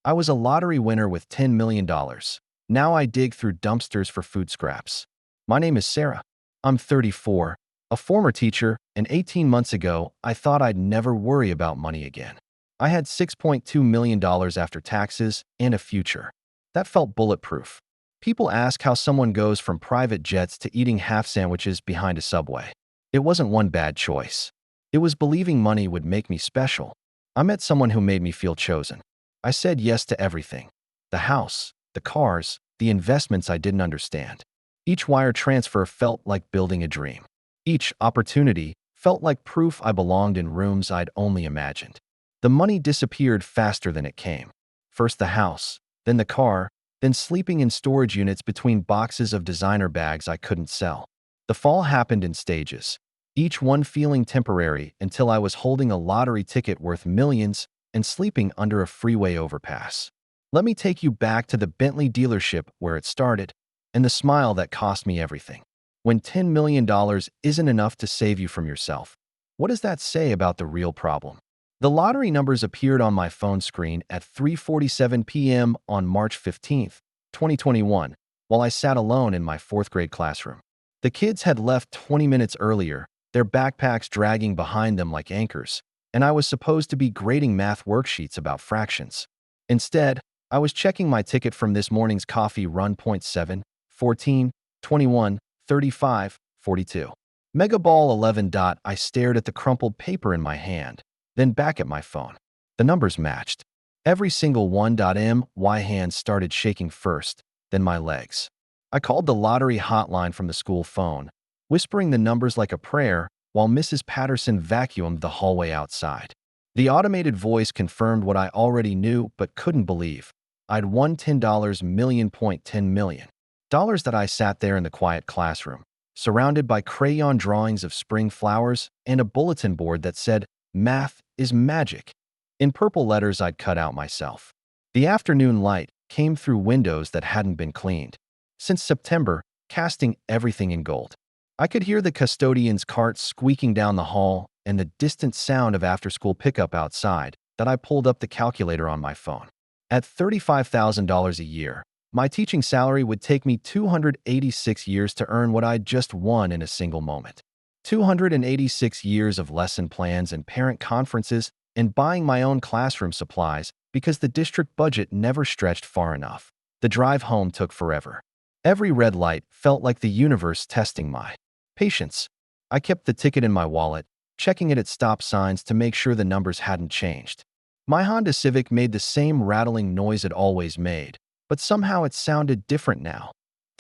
I was a lottery winner with $10 million. Now I dig through dumpsters for food scraps. My name is Sarah. I'm 34, a former teacher, and 18 months ago, I thought I'd never worry about money again. I had $6.2 million after taxes and a future. That felt bulletproof. People ask how someone goes from private jets to eating half sandwiches behind a subway. It wasn't one bad choice. It was believing money would make me special. I met someone who made me feel chosen. I said yes to everything. The house, the cars, the investments I didn't understand. Each wire transfer felt like building a dream. Each opportunity felt like proof I belonged in rooms I'd only imagined. The money disappeared faster than it came. First the house, then the car, then sleeping in storage units between boxes of designer bags I couldn't sell. The fall happened in stages, each one feeling temporary until I was holding a lottery ticket worth millions and sleeping under a freeway overpass. Let me take you back to the Bentley dealership where it started, and the smile that cost me everything. When $10 million isn't enough to save you from yourself, what does that say about the real problem? The lottery numbers appeared on my phone screen at 3:47 p.m. on March 15, 2021, while I sat alone in my fourth-grade classroom. The kids had left 20 minutes earlier, their backpacks dragging behind them like anchors, and I was supposed to be grading math worksheets about fractions. Instead, I was checking my ticket from this morning's coffee run. 7, 14, 21, 35, 42. Mega Ball 11. I stared at the crumpled paper in my hand, then back at my phone. The numbers matched. Every single one. My hands started shaking first, then my legs. I called the lottery hotline from the school phone, whispering the numbers like a prayer while Mrs. Patterson vacuumed the hallway outside. The automated voice confirmed what I already knew but couldn't believe. I'd won $10 million. $10 million. Dollars that I sat there in the quiet classroom, surrounded by crayon drawings of spring flowers and a bulletin board that said, "Math is magic," in purple letters I'd cut out myself. The afternoon light came through windows that hadn't been cleaned since September, casting everything in gold. I could hear the custodian's cart squeaking down the hall and the distant sound of after-school pickup outside that I pulled up the calculator on my phone. At $35,000 a year, my teaching salary would take me 286 years to earn what I'd just won in a single moment. 286 years of lesson plans and parent conferences and buying my own classroom supplies because the district budget never stretched far enough. The drive home took forever. Every red light felt like the universe testing my patience. I kept the ticket in my wallet, checking it at stop signs to make sure the numbers hadn't changed. My Honda Civic made the same rattling noise it always made, but somehow it sounded different now.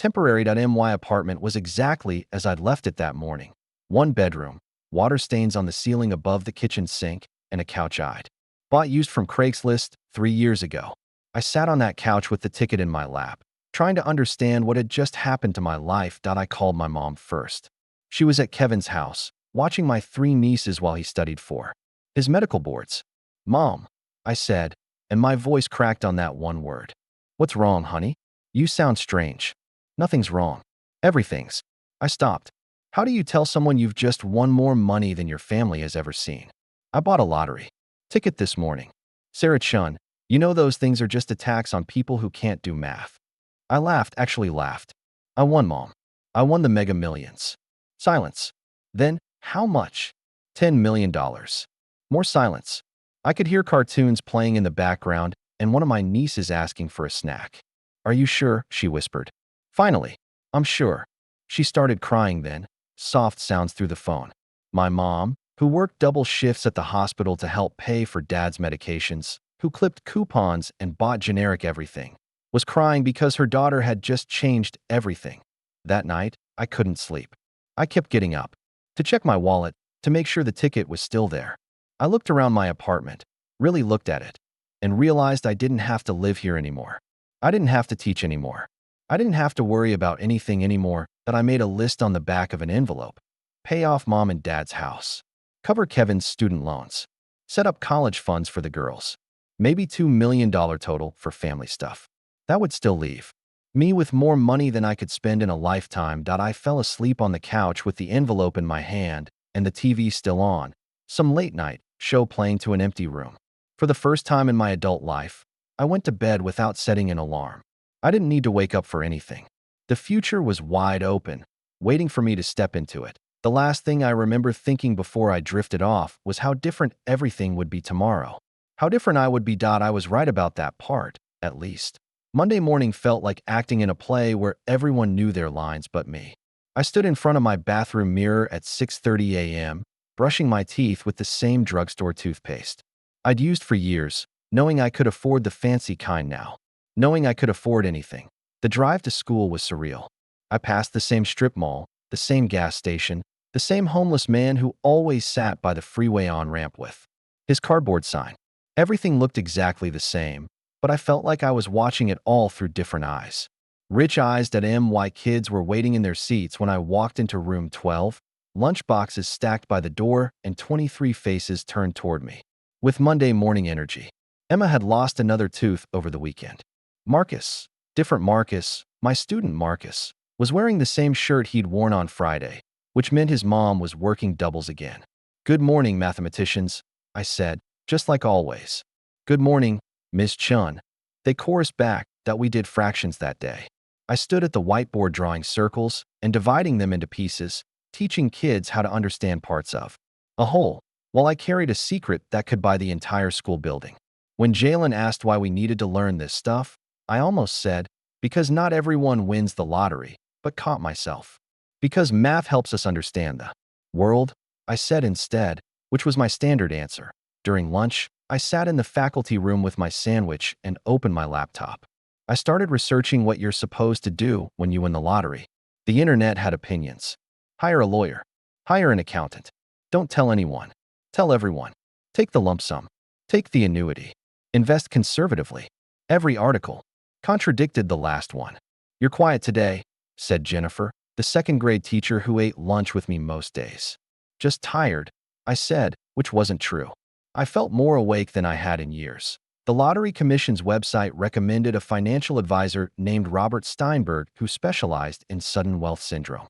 My apartment was exactly as I'd left it that morning. One bedroom, water stains on the ceiling above the kitchen sink, and a couch I'd bought used from Craigslist 3 years ago. I sat on that couch with the ticket in my lap, trying to understand what had just happened to my life. I called my mom first. She was at Kevin's house, watching my 3 nieces while he studied for his medical boards. "Mom," I said, and my voice cracked on that one word. "What's wrong, honey? You sound strange." "Nothing's wrong. Everything's." I stopped. "How do you tell someone you've just won more money than your family has ever seen?" "I bought a lottery ticket this morning." "Sarah Chun, you know those things are just a tax on people who can't do math." I actually laughed. "I won, Mom. I won the Mega Millions." Silence. Then, "How much?" $10 million. More silence. I could hear cartoons playing in the background and one of my nieces asking for a snack. "Are you sure?" she whispered. Finally, "I'm sure." She started crying then. Soft sounds through the phone. My mom, who worked double shifts at the hospital to help pay for Dad's medications, who clipped coupons and bought generic everything, was crying because her daughter had just changed everything. That night, I couldn't sleep. I kept getting up to check my wallet to make sure the ticket was still there. I looked around my apartment, really looked at it, and realized I didn't have to live here anymore. I didn't have to teach anymore. I didn't have to worry about anything anymore. That I made a list on the back of an envelope. Pay off Mom and Dad's house. Cover Kevin's student loans. Set up college funds for the girls. Maybe $2 million total for family stuff. That would still leave me with more money than I could spend in a lifetime. I fell asleep on the couch with the envelope in my hand and the TV still on, some late-night show playing to an empty room. For the first time in my adult life, I went to bed without setting an alarm. I didn't need to wake up for anything. The future was wide open, waiting for me to step into it. The last thing I remember thinking before I drifted off was how different everything would be tomorrow. How different I would be. I was right about that part, at least. Monday morning felt like acting in a play where everyone knew their lines but me. I stood in front of my bathroom mirror at 6:30 a.m., brushing my teeth with the same drugstore toothpaste I'd used for years, knowing I could afford the fancy kind now. Knowing I could afford anything. The drive to school was surreal. I passed the same strip mall, the same gas station, the same homeless man who always sat by the freeway on-ramp with his cardboard sign. Everything looked exactly the same, but I felt like I was watching it all through different eyes. Rich eyes. My kids were waiting in their seats when I walked into room 12, lunchboxes stacked by the door, and 23 faces turned toward me with Monday morning energy. Emma had lost another tooth over the weekend. Marcus, different Marcus, my student Marcus, was wearing the same shirt he'd worn on Friday, which meant his mom was working doubles again. "Good morning, mathematicians," I said, just like always. "Good morning, Miss Chun." They chorused back that we did fractions that day. I stood at the whiteboard drawing circles and dividing them into pieces, teaching kids how to understand parts of a whole, while I carried a secret that could buy the entire school building. When Jalen asked why we needed to learn this stuff, I almost said, because not everyone wins the lottery, but caught myself. Because math helps us understand the world, I said instead, which was my standard answer. During lunch, I sat in the faculty room with my sandwich and opened my laptop. I started researching what you're supposed to do when you win the lottery. The internet had opinions. Hire a lawyer. Hire an accountant. Don't tell anyone. Tell everyone. Take the lump sum. Take the annuity. Invest conservatively. Every article contradicted the last one. "You're quiet today," said Jennifer, the second-grade teacher who ate lunch with me most days. "Just tired," I said, which wasn't true. I felt more awake than I had in years. The Lottery Commission's website recommended a financial advisor named Robert Steinberg who specialized in sudden wealth syndrome.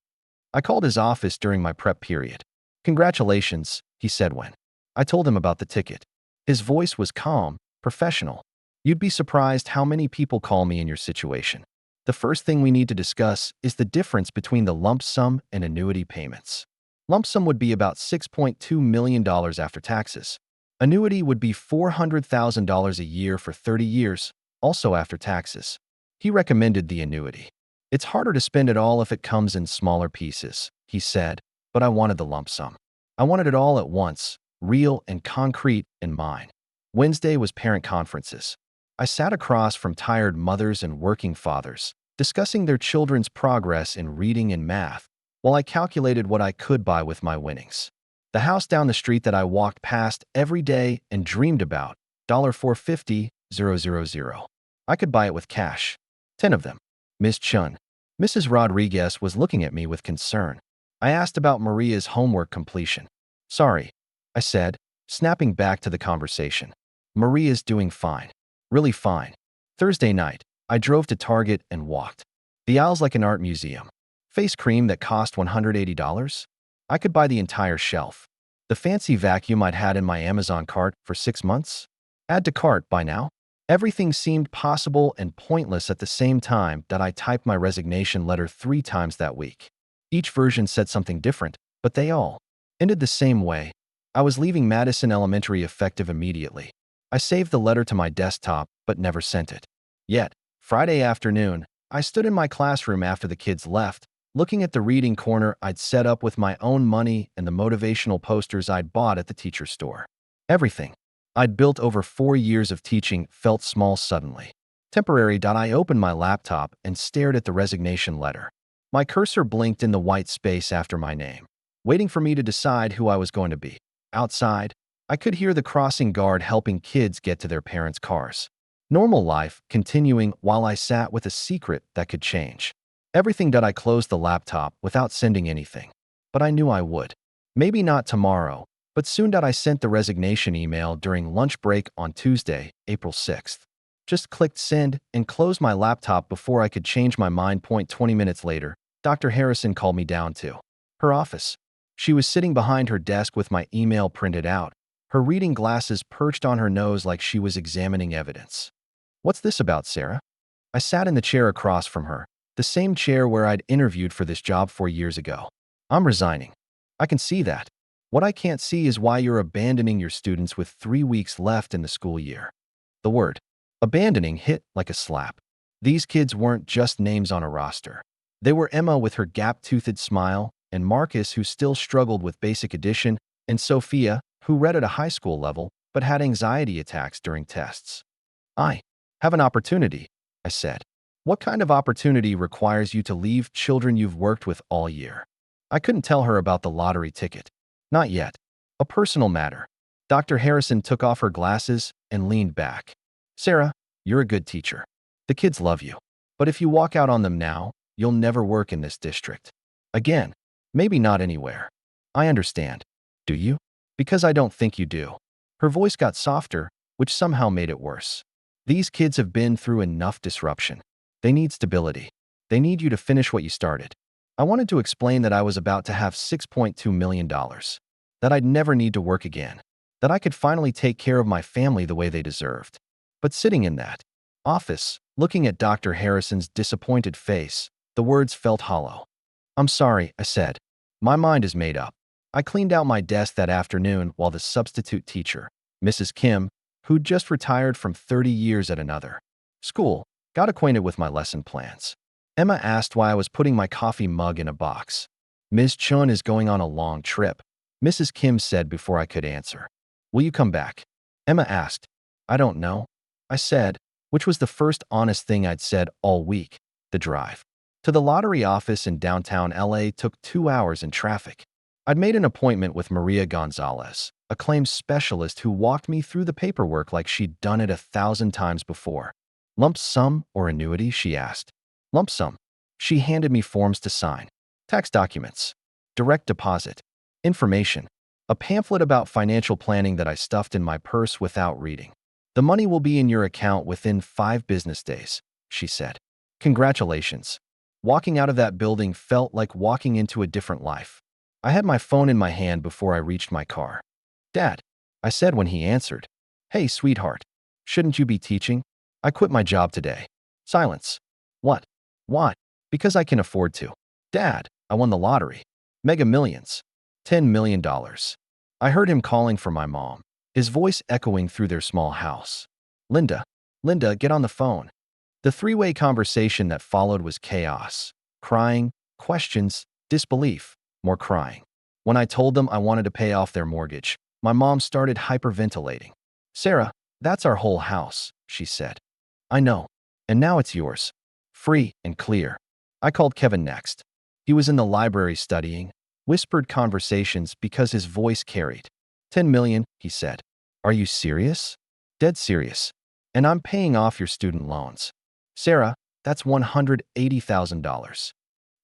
I called his office during my prep period. "Congratulations," he said when I told him about the ticket. His voice was calm, professional. "You'd be surprised how many people call me in your situation. The first thing we need to discuss is the difference between the lump sum and annuity payments. Lump sum would be about $6.2 million after taxes. Annuity would be $400,000 a year for 30 years, also after taxes." He recommended the annuity. "It's harder to spend it all if it comes in smaller pieces," he said, but I wanted the lump sum. I wanted it all at once, real and concrete in mine. Wednesday was parent conferences. I sat across from tired mothers and working fathers, discussing their children's progress in reading and math, while I calculated what I could buy with my winnings. The house down the street that I walked past every day and dreamed about, $450,000. I could buy it with cash. 10 of them. Miss Chun. Mrs. Rodriguez was looking at me with concern. I asked about Maria's homework completion. "Sorry," I said, snapping back to the conversation. "Maria's doing fine. Really fine." Thursday night, I drove to Target and walked the aisles like an art museum. Face cream that cost $180? I could buy the entire shelf. The fancy vacuum I'd had in my Amazon cart for 6 months? Add to cart by now. Everything seemed possible and pointless at the same time that I typed my resignation letter 3 times that week. Each version said something different, but they all ended the same way. I was leaving Madison Elementary effective immediately. I saved the letter to my desktop, but never sent it. Yet, Friday afternoon, I stood in my classroom after the kids left, looking at the reading corner I'd set up with my own money and the motivational posters I'd bought at the teacher store. Everything I'd built over 4 years of teaching felt small suddenly. Temporary. I opened my laptop and stared at the resignation letter. My cursor blinked in the white space after my name, waiting for me to decide who I was going to be. Outside, I could hear the crossing guard helping kids get to their parents' cars. Normal life continuing while I sat with a secret that could change. Everything. I closed the laptop without sending anything, but I knew I would. Maybe not tomorrow, but soon. I sent the resignation email during lunch break on Tuesday, April 6th. Just clicked send and closed my laptop before I could change my mind. 20 minutes later, Dr. Harrison called me down to her office. She was sitting behind her desk with my email printed out, her reading glasses perched on her nose like she was examining evidence. What's this about, Sarah? I sat in the chair across from her, the same chair where I'd interviewed for this job 4 years ago. I'm resigning. I can see that. What I can't see is why you're abandoning your students with 3 weeks left in the school year. The word abandoning hit like a slap. These kids weren't just names on a roster. They were Emma with her gap-toothed smile, and Marcus, who still struggled with basic addition, and Sophia, who read at a high school level but had anxiety attacks during tests. I have an opportunity, I said. What kind of opportunity requires you to leave children you've worked with all year? I couldn't tell her about the lottery ticket. Not yet. A personal matter. Dr. Harrison took off her glasses and leaned back. Sarah, you're a good teacher. The kids love you. But if you walk out on them now, you'll never work in this district. Again, maybe not anywhere. I understand. Do you? Because I don't think you do. Her voice got softer, which somehow made it worse. These kids have been through enough disruption. They need stability. They need you to finish what you started. I wanted to explain that I was about to have $6.2 million, that I'd never need to work again, that I could finally take care of my family the way they deserved. But sitting in that office, looking at Dr. Harrison's disappointed face, the words felt hollow. I'm sorry, I said. My mind is made up. I cleaned out my desk that afternoon while the substitute teacher, Mrs. Kim, who'd just retired from 30 years at another school, got acquainted with my lesson plans. Emma asked why I was putting my coffee mug in a box. Ms. Chun is going on a long trip, Mrs. Kim said before I could answer. Will you come back? Emma asked. I don't know, I said, which was the first honest thing I'd said all week. The drive to the lottery office in downtown LA took 2 hours in traffic. I'd made an appointment with Maria Gonzalez, a claims specialist who walked me through the paperwork like she'd done it 1,000 times before. Lump sum or annuity, she asked. Lump sum. She handed me forms to sign. Tax documents. Direct deposit. Information. A pamphlet about financial planning that I stuffed in my purse without reading. The money will be in your account within 5 business days, she said. Congratulations. Walking out of that building felt like walking into a different life. I had my phone in my hand before I reached my car. Dad, I said when he answered. Hey, sweetheart. Shouldn't you be teaching? I quit my job today. Silence. What? Why? Because I can afford to. Dad, I won the lottery. Mega Millions. $10 million. I heard him calling for my mom, his voice echoing through their small house. Linda, get on the phone. The three-way conversation that followed was chaos. Crying, questions, disbelief, more crying. When I told them I wanted to pay off their mortgage, my mom started hyperventilating. Sarah, that's our whole house, she said. I know. And now it's yours. Free and clear. I called Kevin next. He was in the library studying, whispered conversations because his voice carried. 10 million, he said. Are you serious? Dead serious. And I'm paying off your student loans. Sarah, that's $180,000.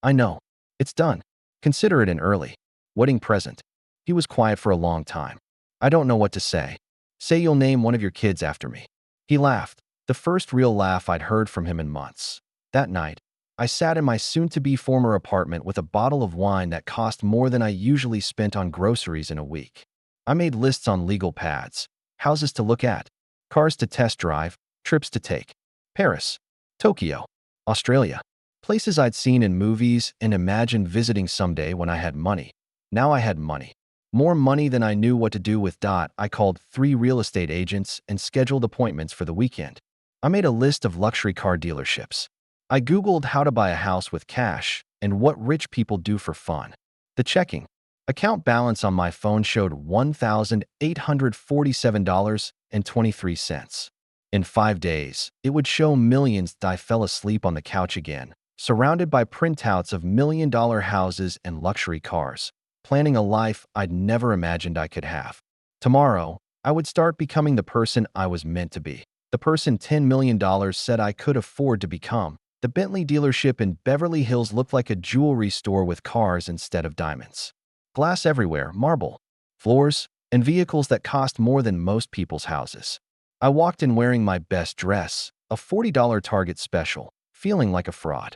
I know. It's done. Consider it an early wedding present. He was quiet for a long time. I don't know what to say. Say you'll name one of your kids after me. He laughed, the first real laugh I'd heard from him in months. That night, I sat in my soon-to-be former apartment with a bottle of wine that cost more than I usually spent on groceries in a week. I made lists on legal pads, houses to look at, cars to test drive, trips to take. Paris, Tokyo, Australia. Places I'd seen in movies and imagined visiting someday when I had money. Now I had money. More money than I knew what to do with. I called 3 real estate agents and scheduled appointments for the weekend. I made a list of luxury car dealerships. I Googled how to buy a house with cash and what rich people do for fun. The checking account balance on my phone showed $1,847.23. In 5 days, it would show millions. I fell asleep on the couch again, surrounded by printouts of million-dollar houses and luxury cars, planning a life I'd never imagined I could have. Tomorrow, I would start becoming the person I was meant to be, the person $10 million said I could afford to become. The Bentley dealership in Beverly Hills looked like a jewelry store with cars instead of diamonds. Glass everywhere, marble, floors, and vehicles that cost more than most people's houses. I walked in wearing my best dress, a $40 Target special, feeling like a fraud.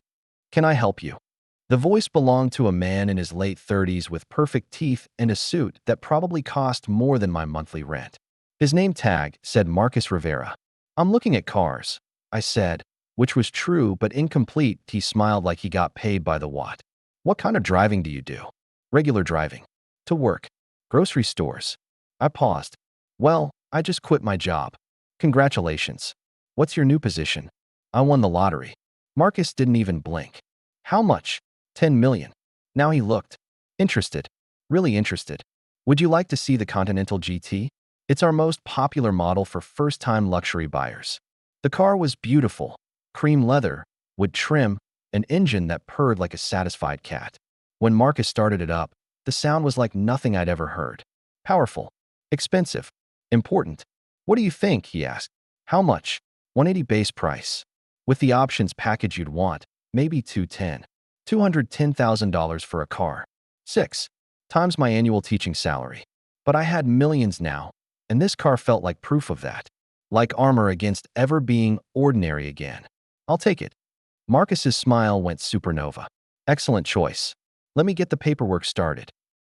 Can I help you? The voice belonged to a man in his late 30s with perfect teeth and a suit that probably cost more than my monthly rent. His name tag said Marcus Rivera. I'm looking at cars. I said, which was true but incomplete. He smiled like he got paid by the watt. What kind of driving do you do? Regular driving. To work. Grocery stores. I paused. Well, I just quit my job. Congratulations. What's your new position? I won the lottery. Marcus didn't even blink. How much? 10 million. Now he looked. Interested. Really interested. Would you like to see the Continental GT? It's our most popular model for first-time luxury buyers. The car was beautiful. Cream leather, wood trim, an engine that purred like a satisfied cat. When Marcus started it up, the sound was like nothing I'd ever heard. Powerful. Expensive. Important. What do you think? He asked. How much? 180 base price. With the options package you'd want, maybe 210. $210,000 for a car. 6 times my annual teaching salary. But I had millions now, and this car felt like proof of that. Like armor against ever being ordinary again. I'll take it. Marcus's smile went supernova. Excellent choice. Let me get the paperwork started.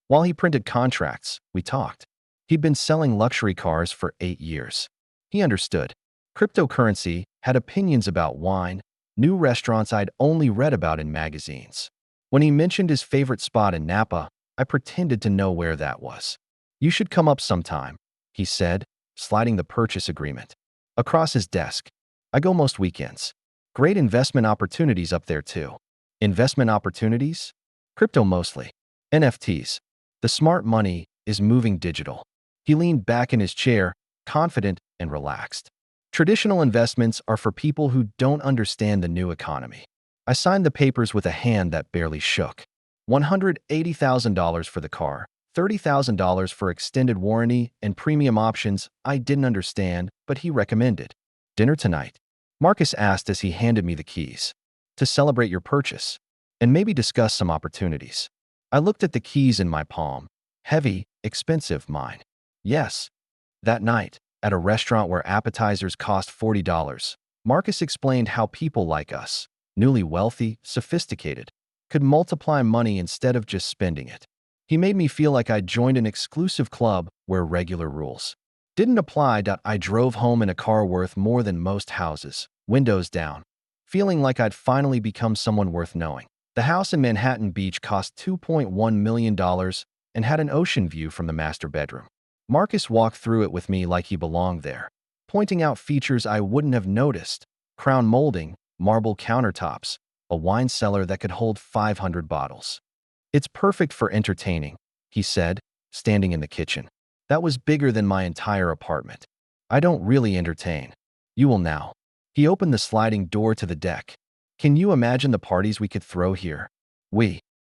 While he printed contracts, we talked. He'd been selling luxury cars for 8 years. He understood. Cryptocurrency, had opinions about wine, new restaurants I'd only read about in magazines. When he mentioned his favorite spot in Napa, I pretended to know where that was. You should come up sometime, he said, sliding the purchase agreement across his desk. I go most weekends. Great investment opportunities up there too. Investment opportunities? Crypto mostly. NFTs. The smart money is moving digital. He leaned back in his chair, confident and relaxed. Traditional investments are for people who don't understand the new economy. I signed the papers with a hand that barely shook. $180,000 for the car, $30,000 for extended warranty and premium options I didn't understand, but he recommended. Dinner tonight? Marcus asked as he handed me the keys. To celebrate your purchase, and maybe discuss some opportunities. I looked at the keys in my palm. Heavy, expensive mine. Yes. That night, at a restaurant where appetizers cost $40, Marcus explained how people like us, newly wealthy, sophisticated, could multiply money instead of just spending it. He made me feel like I'd joined an exclusive club where regular rules didn't apply. I drove home in a car worth more than most houses, windows down, feeling like I'd finally become someone worth knowing. The house in Manhattan Beach cost $2.1 million and had an ocean view from the master bedroom. Marcus walked through it with me like he belonged there, pointing out features I wouldn't have noticed: crown molding, marble countertops, a wine cellar that could hold 500 bottles. It's perfect for entertaining, he said, standing in the kitchen. That was bigger than my entire apartment. I don't really entertain. You will now. He opened the sliding door to the deck. Can you imagine the parties we could throw here?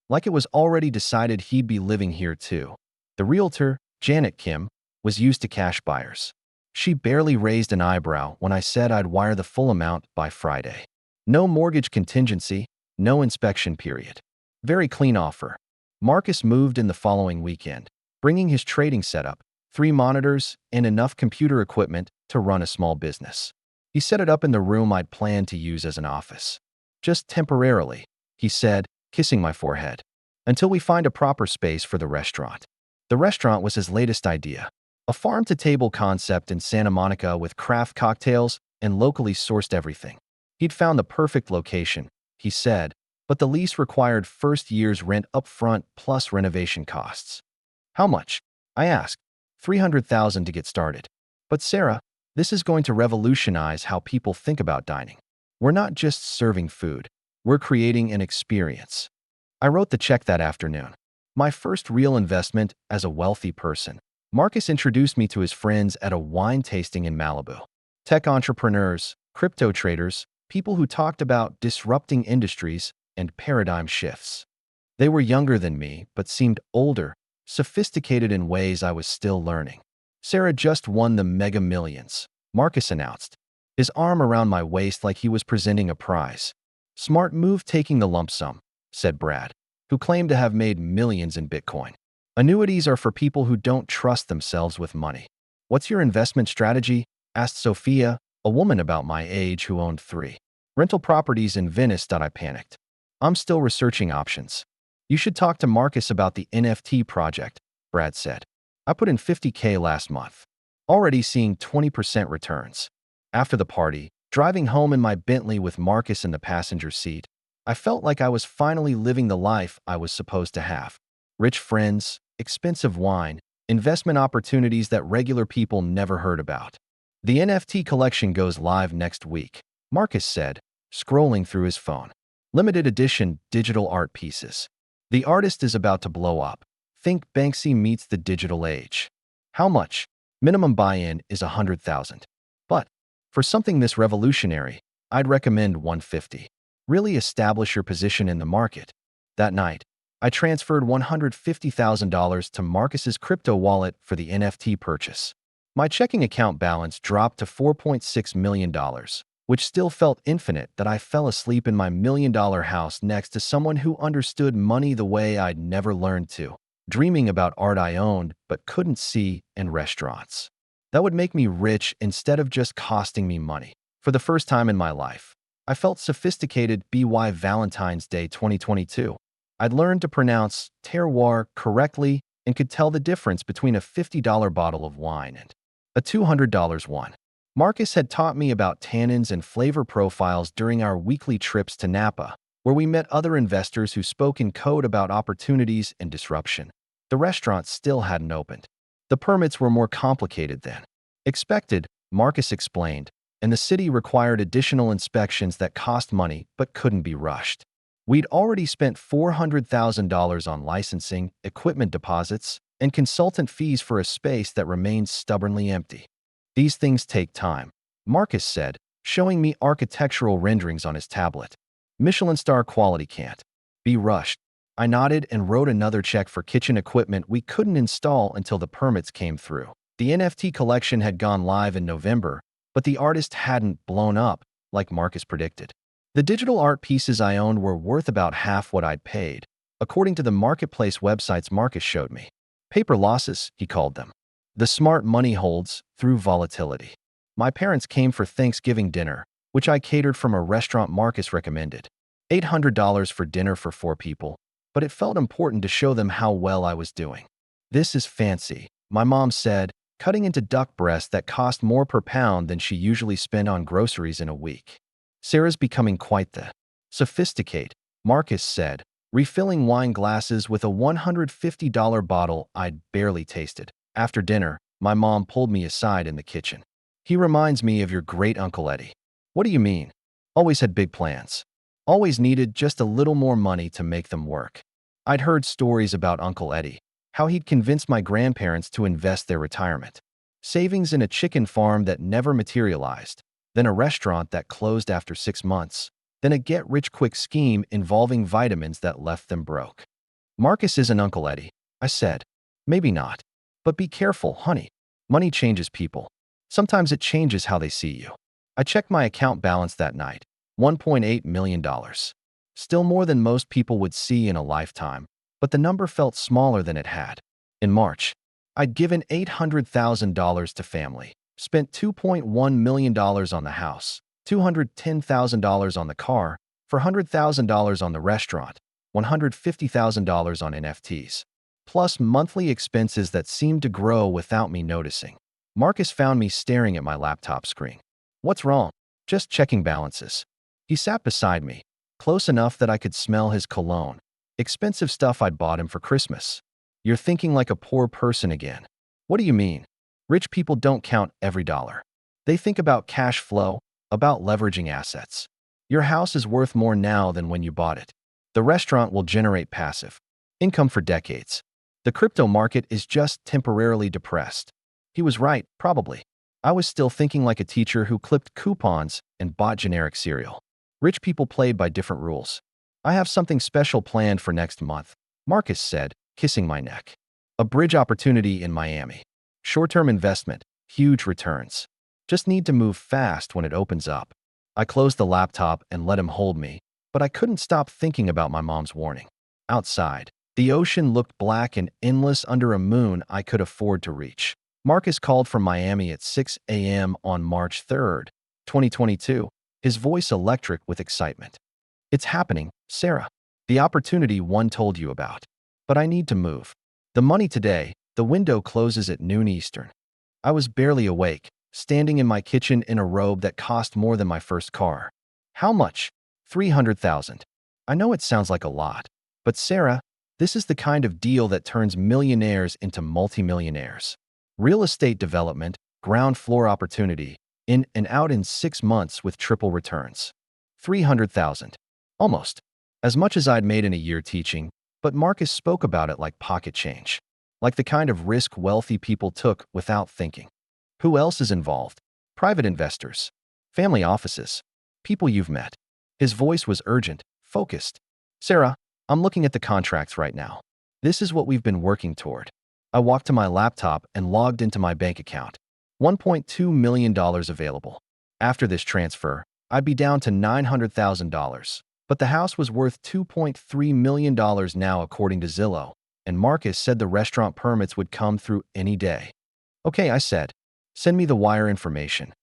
Like it was already decided he'd be living here too. The realtor, Janet Kim, was used to cash buyers. She barely raised an eyebrow when I said I'd wire the full amount by Friday. No mortgage contingency, no inspection period. Very clean offer. Marcus moved in the following weekend, bringing his trading setup, 3 monitors, and enough computer equipment to run a small business. He set it up in the room I'd planned to use as an office. Just temporarily, he said, kissing my forehead, until we find a proper space for the restaurant. The restaurant was his latest idea, a farm-to-table concept in Santa Monica with craft cocktails and locally sourced everything. He'd found the perfect location, he said, but the lease required first year's rent up front plus renovation costs. How much? I asked. $300,000 to get started. But Sarah, this is going to revolutionize how people think about dining. We're not just serving food. We're creating an experience. I wrote the check that afternoon. My first real investment as a wealthy person. Marcus introduced me to his friends at a wine tasting in Malibu. Tech entrepreneurs, crypto traders, people who talked about disrupting industries and paradigm shifts. They were younger than me, but seemed older, sophisticated in ways I was still learning. Sarah just won the Mega Millions, Marcus announced, his arm around my waist like he was presenting a prize. Smart move taking the lump sum, said Brad, who claimed to have made millions in Bitcoin. Annuities are for people who don't trust themselves with money. What's your investment strategy? Asked Sophia, a woman about my age who owned 3 rental properties in Venice. I panicked. I'm still researching options. You should talk to Marcus about the NFT project, Brad said. I put in $50K last month. Already seeing 20% returns. After the party, Driving home in my Bentley with Marcus in the passenger seat, I felt like I was finally living the life I was supposed to have. Rich friends, expensive wine, investment opportunities that regular people never heard about. The NFT collection goes live next week, Marcus said, scrolling through his phone. Limited edition digital art pieces. The artist is about to blow up. Think Banksy meets the digital age. How much? Minimum buy-in is $100,000. But for something this revolutionary, I'd recommend $150,000. Really establish your position in the market. That night, I transferred $150,000 to Marcus's crypto wallet for the NFT purchase. My checking account balance dropped to $4.6 million, which still felt infinite that I fell asleep in my million-dollar house next to someone who understood money the way I'd never learned to, dreaming about art I owned but couldn't see in restaurants. That would make me rich instead of just costing me money. For the first time in my life, I felt sophisticated. BY Valentine's Day 2022. I'd learned to pronounce terroir correctly and could tell the difference between a $50 bottle of wine and a $200 one. Marcus had taught me about tannins and flavor profiles during our weekly trips to Napa, where we met other investors who spoke in code about opportunities and disruption. The restaurant still hadn't opened. The permits were more complicated than expected, Marcus explained, and the city required additional inspections that cost money but couldn't be rushed. We'd already spent $400,000 on licensing, equipment deposits, and consultant fees for a space that remained stubbornly empty. These things take time, Marcus said, showing me architectural renderings on his tablet. Michelin star quality can't be rushed. I nodded and wrote another check for kitchen equipment we couldn't install until the permits came through. The NFT collection had gone live in November, but the artist hadn't blown up like Marcus predicted. The digital art pieces I owned were worth about half what I'd paid, according to the marketplace websites Marcus showed me. Paper losses, he called them. The smart money holds through volatility. My parents came for Thanksgiving dinner, which I catered from a restaurant Marcus recommended. $800 for dinner for 4 people, but it felt important to show them how well I was doing. This is fancy, my mom said, cutting into duck breast that cost more per pound than she usually spent on groceries in a week. Sarah's becoming quite the sophisticate, Marcus said, refilling wine glasses with a $150 bottle I'd barely tasted. After dinner, my mom pulled me aside in the kitchen. He reminds me of your great Uncle Eddie. What do you mean? Always had big plans. Always needed just a little more money to make them work. I'd heard stories about Uncle Eddie, how he'd convinced my grandparents to invest their retirement savings in a chicken farm that never materialized, then a restaurant that closed after 6 months, then a get-rich-quick scheme involving vitamins that left them broke. Marcus isn't Uncle Eddie, I said. Maybe not. But be careful, honey. Money changes people. Sometimes it changes how they see you. I checked my account balance that night. $1.8 million. Still more than most people would see in a lifetime, but the number felt smaller than it had. In March, I'd given $800,000 to family, spent $2.1 million on the house, $210,000 on the car, $400,000 on the restaurant, $150,000 on NFTs, plus monthly expenses that seemed to grow without me noticing. Marcus found me staring at my laptop screen. What's wrong? Just checking balances. He sat beside me, close enough that I could smell his cologne, expensive stuff I'd bought him for Christmas. You're thinking like a poor person again. What do you mean? Rich people don't count every dollar. They think about cash flow, about leveraging assets. Your house is worth more now than when you bought it. The restaurant will generate passive income for decades. The crypto market is just temporarily depressed. He was right, probably. I was still thinking like a teacher who clipped coupons and bought generic cereal. Rich people played by different rules. I have something special planned for next month, Marcus said, kissing my neck. A bridge opportunity in Miami. Short-term investment, huge returns. Just need to move fast when it opens up. I closed the laptop and let him hold me, but I couldn't stop thinking about my mom's warning. Outside, the ocean looked black and endless under a moon I could afford to reach. Marcus called from Miami at 6 a.m. on March 3rd, 2022, his voice electric with excitement. It's happening, Sarah. The opportunity one told you about. But I need to move. The money today, the window closes at noon Eastern. I was barely awake, standing in my kitchen in a robe that cost more than my first car. How much? 300,000. I know it sounds like a lot, but Sarah, this is the kind of deal that turns millionaires into multimillionaires. Real estate development, ground floor opportunity, in and out in 6 months with triple returns. 300,000. Almost. As much as I'd made in a year teaching, but Marcus spoke about it like pocket change. Like the kind of risk wealthy people took without thinking. Who else is involved? Private investors. Family offices. People you've met. His voice was urgent, focused. Sarah, I'm looking at the contracts right now. This is what we've been working toward. I walked to my laptop and logged into my bank account. $1.2 million available. After this transfer, I'd be down to $900,000. But the house was worth $2.3 million now according to Zillow, and Marcus said the restaurant permits would come through any day. Okay, I said. Send me the wire information.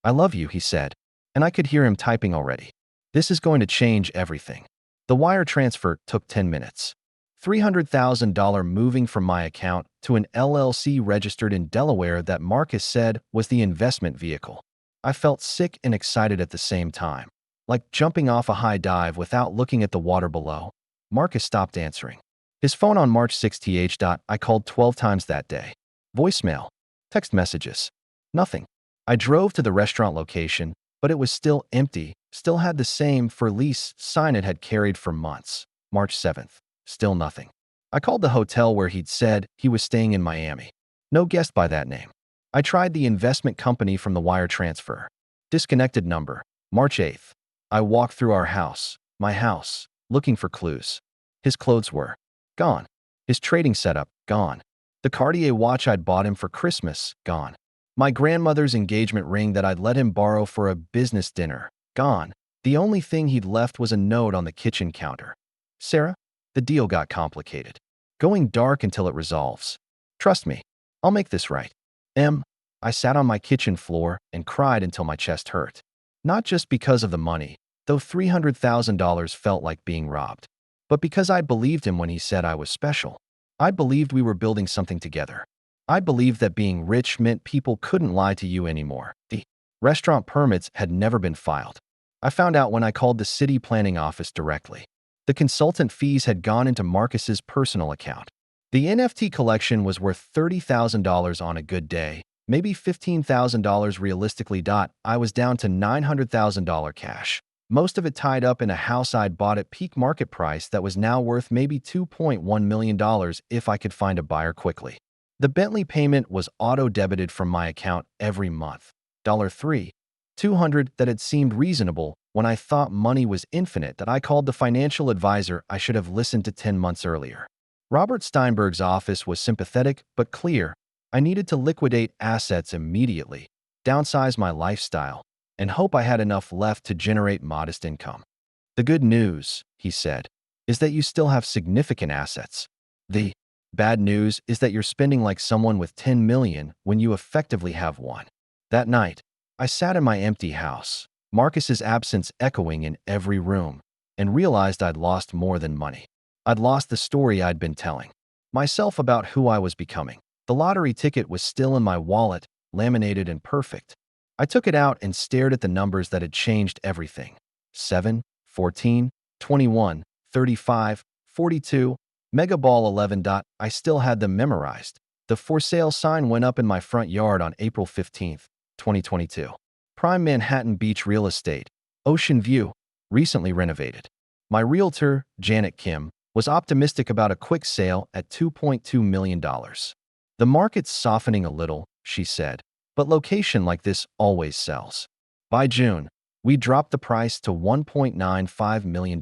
I love you, he said, and I could hear him typing already. This is going to change everything. The wire transfer took 10 minutes. $300,000 moving from my account to an LLC registered in Delaware that Marcus said was the investment vehicle. I felt sick and excited at the same time, like jumping off a high dive without looking at the water below. Marcus stopped answering. His phone on March 6th. I called 12 times that day. Voicemail. Text messages. Nothing. I drove to the restaurant location, but it was still empty, still had the same for lease sign it had carried for months. March 7th. Still nothing. I called the hotel where he'd said he was staying in Miami. No guest by that name. I tried the investment company from the wire transfer. Disconnected number. March 8th. I walked through our house, my house, looking for clues. His clothes were gone. His trading setup, gone. The Cartier watch I'd bought him for Christmas, gone. My grandmother's engagement ring that I'd let him borrow for a business dinner, gone. The only thing he'd left was a note on the kitchen counter. Sarah, the deal got complicated. Going dark until it resolves. Trust me, I'll make this right. I sat on my kitchen floor and cried until my chest hurt. Not just because of the money, though $300,000 felt like being robbed, but because I believed him when he said I was special. I believed we were building something together. I believed that being rich meant people couldn't lie to you anymore. The restaurant permits had never been filed. I found out when I called the city planning office directly. The consultant fees had gone into Marcus's personal account. The NFT collection was worth $30,000 on a good day, maybe $15,000 realistically. I was down to $900,000 cash. Most of it tied up in a house I'd bought at peak market price that was now worth maybe $2.1 million if I could find a buyer quickly. The Bentley payment was auto-debited from my account every month. $3,200 that had seemed reasonable when I thought money was infinite. That I called the financial advisor I should have listened to 10 months earlier. Robert Steinberg's office was sympathetic but clear. I needed to liquidate assets immediately, downsize my lifestyle, and hope I had enough left to generate modest income. The good news, he said, is that you still have significant assets. The bad news is that you're spending like someone with 10 million when you effectively have one. That night, I sat in my empty house, Marcus's absence echoing in every room, and realized I'd lost more than money. I'd lost the story I'd been telling myself about who I was becoming. The lottery ticket was still in my wallet, laminated and perfect. I took it out and stared at the numbers that had changed everything. 7, 14, 21, 35, 42, Megaball 11. I still had them memorized. The for sale sign went up in my front yard on April 15, 2022. Prime Manhattan Beach Real Estate, Ocean View, recently renovated. My realtor, Janet Kim, was optimistic about a quick sale at $2.2 million. The market's softening a little, she said, but location like this always sells. By June, we dropped the price to $1.95 million.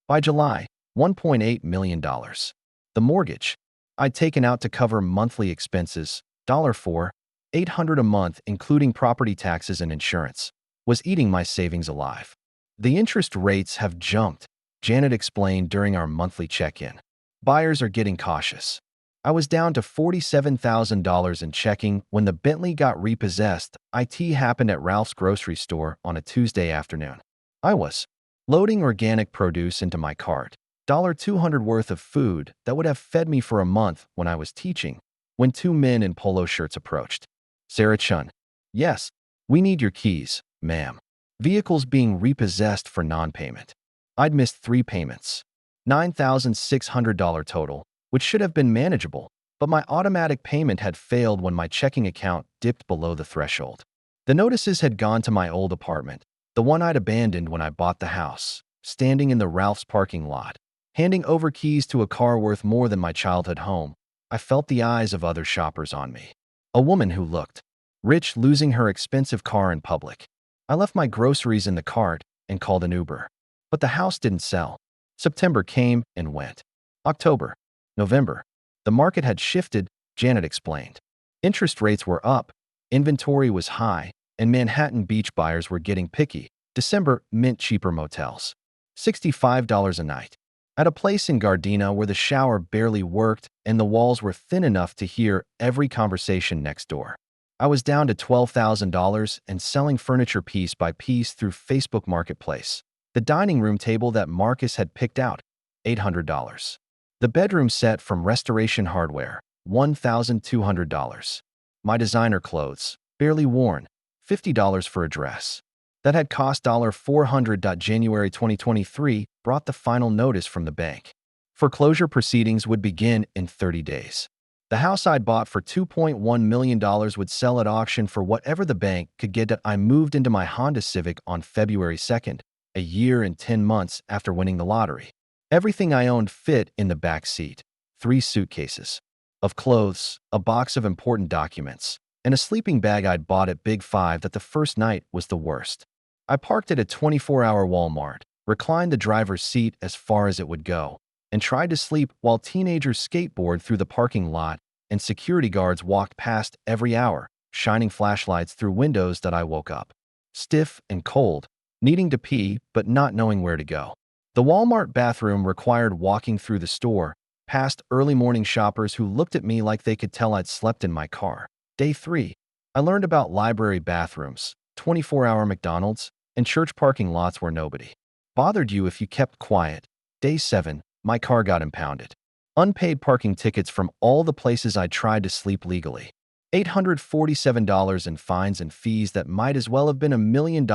By July, $1.8 million. The mortgage I'd taken out to cover monthly expenses, $4,800 a month including property taxes and insurance, was eating my savings alive. The interest rates have jumped, Janet explained during our monthly check-in. Buyers are getting cautious. I was down to $47,000 in checking when the Bentley got repossessed. It happened at Ralph's grocery store on a Tuesday afternoon. I was loading organic produce into my cart, $200 worth of food that would have fed me for a month when I was teaching, when two men in polo shirts approached. Sarah Chun, Yes, we need your keys, ma'am. Vehicles being repossessed for non-payment. I'd missed 3 payments. $9,600 total, which should have been manageable, but my automatic payment had failed when my checking account dipped below the threshold. The notices had gone to my old apartment, the one I'd abandoned when I bought the house, standing in the Ralph's parking lot. Handing over keys to a car worth more than my childhood home, I felt the eyes of other shoppers on me. A woman who looked rich losing her expensive car in public. I left my groceries in the cart and called an Uber. But the house didn't sell. September came and went. October, November. The market had shifted, Janet explained. Interest rates were up, inventory was high, and Manhattan Beach buyers were getting picky. December meant cheaper motels. $65 a night. At a place in Gardena where the shower barely worked and the walls were thin enough to hear every conversation next door. I was down to $12,000 and selling furniture piece by piece through Facebook Marketplace. The dining room table that Marcus had picked out, $800. The bedroom set from Restoration Hardware, $1,200. My designer clothes, barely worn, $50 for a dress. That had cost $400. January 2023 brought the final notice from the bank. Foreclosure proceedings would begin in 30 days. The house I'd bought for $2.1 million would sell at auction for whatever the bank could get. I moved into my Honda Civic on February 2nd, a year and 10 months after winning the lottery. Everything I owned fit in the back seat. 3 suitcases of clothes, a box of important documents, and a sleeping bag I'd bought at Big Five that the first night was the worst. I parked at a 24-hour Walmart, reclined the driver's seat as far as it would go, and tried to sleep while teenagers skateboarded through the parking lot and security guards walked past every hour, shining flashlights through windows. That I woke up, stiff and cold, needing to pee but not knowing where to go. The Walmart bathroom required walking through the store, past early morning shoppers who looked at me like they could tell I'd slept in my car. Day 3, I learned about library bathrooms, 24-hour McDonald's, and church parking lots where nobody bothered you if you kept quiet. Day 7, my car got impounded. Unpaid parking tickets from all the places I tried to sleep legally. $847 in fines and fees that might as well have been $1 million.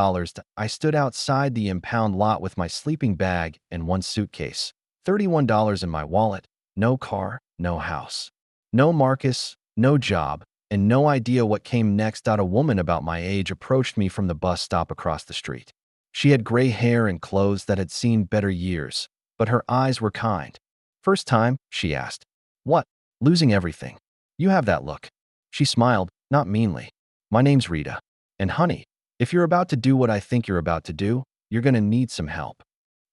I stood outside the impound lot with my sleeping bag and 1 suitcase. $31 in my wallet. No car, no house. No Marcus, no job, and no idea what came next. A woman about my age approached me from the bus stop across the street. She had gray hair and clothes that had seen better years, but her eyes were kind. First time, she asked. What? Losing everything. You have that look. She smiled, not meanly. My name's Rita. And honey, if you're about to do what I think you're about to do, you're gonna need some help.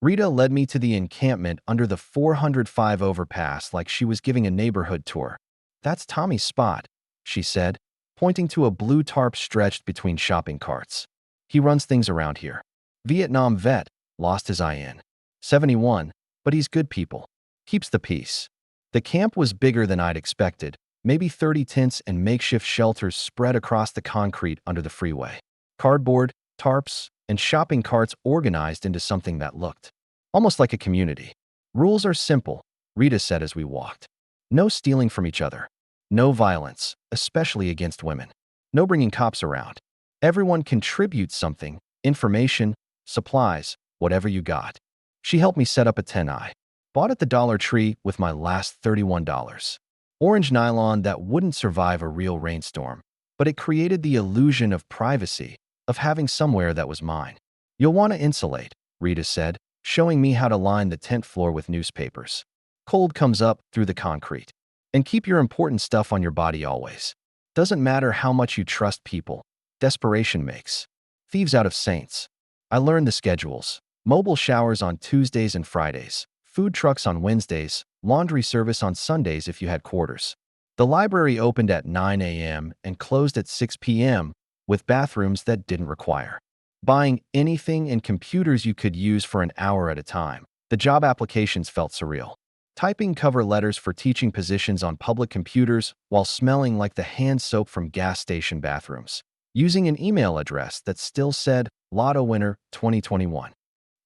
Rita led me to the encampment under the 405 overpass like she was giving a neighborhood tour. That's Tommy's spot, she said, pointing to a blue tarp stretched between shopping carts. He runs things around here. Vietnam vet, lost his eye in 71, but he's good people. Keeps the peace. The camp was bigger than I'd expected, maybe 30 tents and makeshift shelters spread across the concrete under the freeway. Cardboard, tarps, and shopping carts organized into something that looked almost like a community. Rules are simple, Rita said as we walked. No stealing from each other. No violence, especially against women. No bringing cops around. Everyone contributes something, information, supplies, whatever you got. She helped me set up a tent I bought at the Dollar Tree with my last $31. Orange nylon that wouldn't survive a real rainstorm, but it created the illusion of privacy, of having somewhere that was mine. You'll want to insulate, Rita said, showing me how to line the tent floor with newspapers. Cold comes up through the concrete. And keep your important stuff on your body always. Doesn't matter how much you trust people. Desperation makes thieves out of saints. I learned the schedules. Mobile showers on Tuesdays and Fridays. Food trucks on Wednesdays. Laundry service on Sundays if you had quarters. The library opened at 9 a.m. and closed at 6 p.m. with bathrooms that didn't require buying anything and computers you could use for an hour at a time. The job applications felt surreal. Typing cover letters for teaching positions on public computers while smelling like the hand soap from gas station bathrooms. Using an email address that still said Lotto Winner 2021.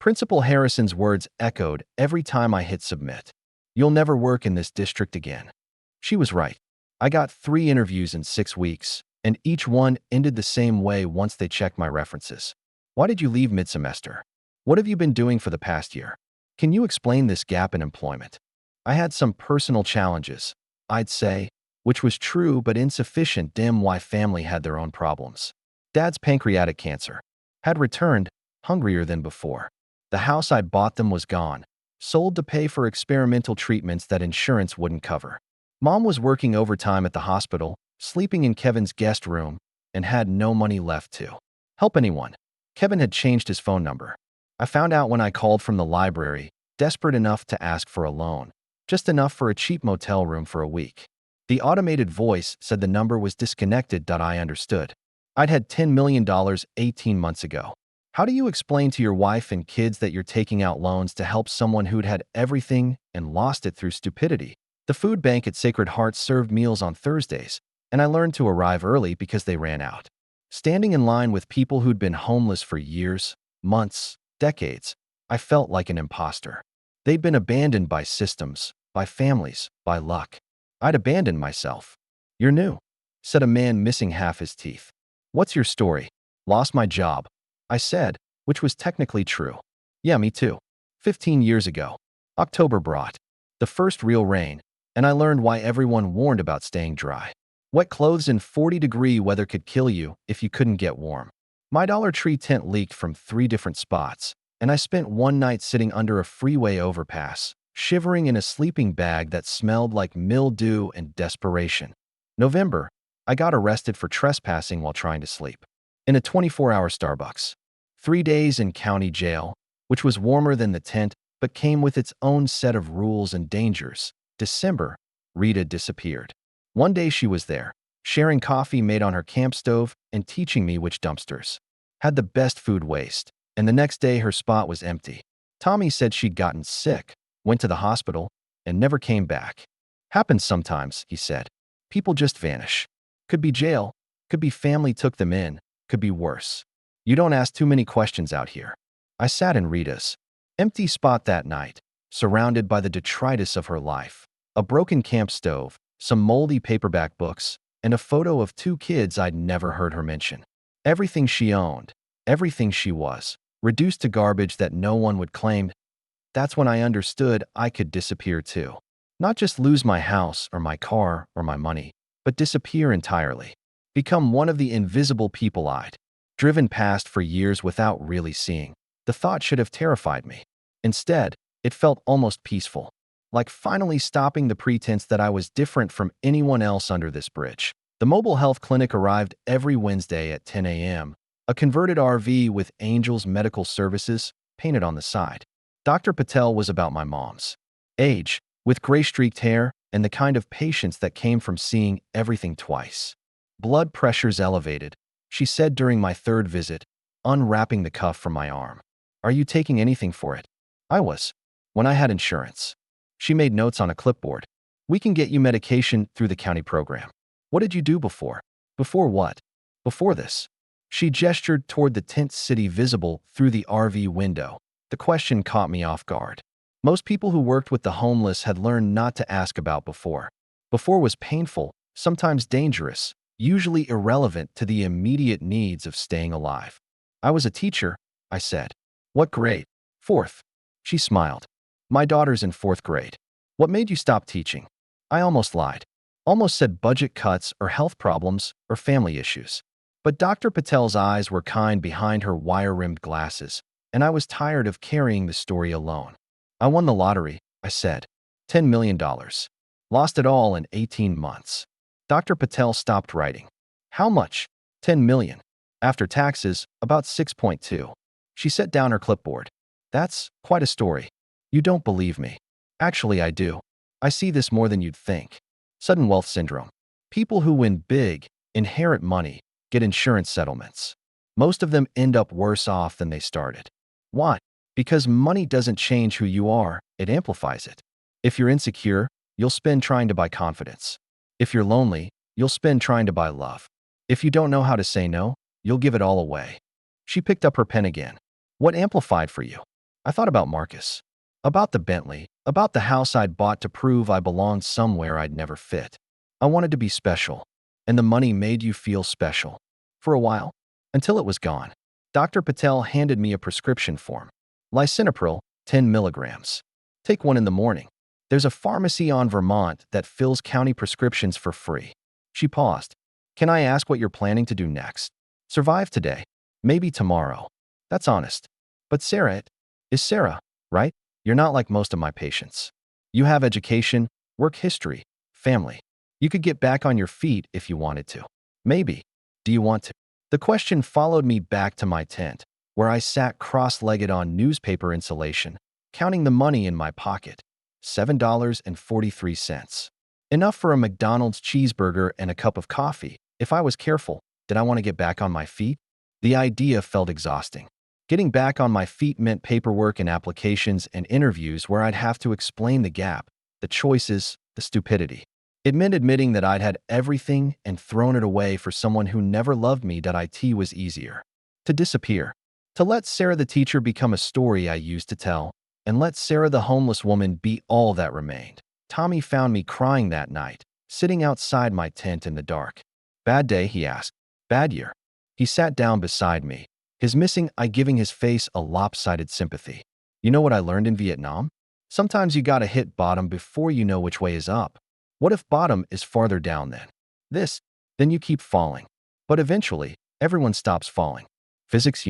Principal Harrison's words echoed every time I hit submit. You'll never work in this district again. She was right. I got 3 interviews in 6 weeks, and each one ended the same way once they checked my references. Why did you leave mid-semester? What have you been doing for the past year? Can you explain this gap in employment? I had some personal challenges, I'd say, which was true but insufficient dim why family had their own problems. Dad's pancreatic cancer had returned, hungrier than before. The house I'd bought them was gone, sold to pay for experimental treatments that insurance wouldn't cover. Mom was working overtime at the hospital, sleeping in Kevin's guest room, and had no money left to help anyone. Kevin had changed his phone number. I found out when I called from the library, desperate enough to ask for a loan, just enough for a cheap motel room for a week. The automated voice said the number was disconnected. I understood. I'd had $10 million 18 months ago. How do you explain to your wife and kids that you're taking out loans to help someone who'd had everything and lost it through stupidity? The food bank at Sacred Heart served meals on Thursdays, and I learned to arrive early because they ran out. Standing in line with people who'd been homeless for years, months, decades, I felt like an imposter. They'd been abandoned by systems, by families, by luck. I'd abandoned myself. "You're new," said a man missing half his teeth. "What's your story?" "Lost my job," I said, which was technically true. "Yeah, me too. 15 years ago. October brought the first real rain, and I learned why everyone warned about staying dry. Wet clothes in 40-degree weather could kill you if you couldn't get warm. My Dollar Tree tent leaked from 3 different spots, and I spent one night sitting under a freeway overpass, shivering in a sleeping bag that smelled like mildew and desperation. November, I got arrested for trespassing while trying to sleep in a 24-hour Starbucks. 3 days in county jail, which was warmer than the tent but came with its own set of rules and dangers. December, Rita disappeared. One day she was there, sharing coffee made on her camp stove and teaching me which dumpsters had the best food waste, and the next day her spot was empty. Tommy said she'd gotten sick, went to the hospital, and never came back. "Happens sometimes," he said. "People just vanish. Could be jail, could be family took them in, could be worse. You don't ask too many questions out here." I sat in Rita's empty spot that night, surrounded by the detritus of her life. A broken camp stove, some moldy paperback books, and a photo of 2 kids I'd never heard her mention. Everything she owned, everything she was, reduced to garbage that no one would claim. That's when I understood I could disappear too. Not just lose my house or my car or my money, but disappear entirely. Become one of the invisible people I'd driven past for years without really seeing. The thought should have terrified me. Instead, it felt almost peaceful, like finally stopping the pretense that I was different from anyone else under this bridge. The mobile health clinic arrived every Wednesday at 10 a.m., a converted RV with Angels Medical Services painted on the side. Dr. Patel was about my mom's age, with gray-streaked hair and the kind of patience that came from seeing everything twice. "Blood pressure's elevated," she said during my 3rd visit, unwrapping the cuff from my arm. "Are you taking anything for it?" I was, when I had insurance. She made notes on a clipboard. "We can get you medication through the county program." "What did you do before?" "Before what?" "Before this." She gestured toward the tent city visible through the RV window. The question caught me off guard. Most people who worked with the homeless had learned not to ask about before. Before was painful, sometimes dangerous, usually irrelevant to the immediate needs of staying alive. "I was a teacher," I said. "What grade?" "4th." She smiled. "My daughter's in 4th grade." "What made you stop teaching?" I almost lied. Almost said budget cuts or health problems or family issues. But Dr. Patel's eyes were kind behind her wire-rimmed glasses, and I was tired of carrying the story alone. "I won the lottery," I said. $10 million. Lost it all in 18 months. Dr. Patel stopped writing. "How much?" $10 million. After taxes, about 6.2. She set down her clipboard. "That's quite a story. You don't believe me." "Actually, I do. I see this more than you'd think. Sudden wealth syndrome. People who win big, inherit money, get insurance settlements. Most of them end up worse off than they started. Why? Because money doesn't change who you are, it amplifies it. If you're insecure, you'll spend trying to buy confidence. If you're lonely, you'll spend trying to buy love. If you don't know how to say no, you'll give it all away." She picked up her pen again. "What amplified for you?" I thought about Marcus. About the Bentley, about the house I'd bought to prove I belonged somewhere I'd never fit. I wanted to be special. and the money made you feel special. For a while, until it was gone. Dr. Patel handed me a prescription form. Lisinopril, 10 milligrams. Take one in the morning. There's a pharmacy on Vermont that fills county prescriptions for free. She paused. Can I ask what you're planning to do next? Survive today. Maybe tomorrow. That's honest. But Sarah, it is Sarah, right? You're not like most of my patients. You have education, work history, family. You could get back on your feet if you wanted to. Maybe. Do you want to? The question followed me back to my tent, where I sat cross-legged on newspaper insulation, counting the money in my pocket. $7.43. Enough for a McDonald's cheeseburger and a cup of coffee. If I was careful, did I want to get back on my feet? The idea felt exhausting. Getting back on my feet meant paperwork and applications and interviews where I'd have to explain the gap, the choices, the stupidity. It meant admitting that I'd had everything and thrown it away for someone who never loved me. It was easier. To disappear. To let Sarah the teacher become a story I used to tell, and let Sarah the homeless woman be all that remained. Tommy found me crying that night, sitting outside my tent in the dark. Bad day, he asked. Bad year. He sat down beside me, his missing eye giving his face a lopsided sympathy. You know what I learned in Vietnam? Sometimes you gotta hit bottom before you know which way is up. What if bottom is farther down then? Then you keep falling. But eventually, everyone stops falling. Physics,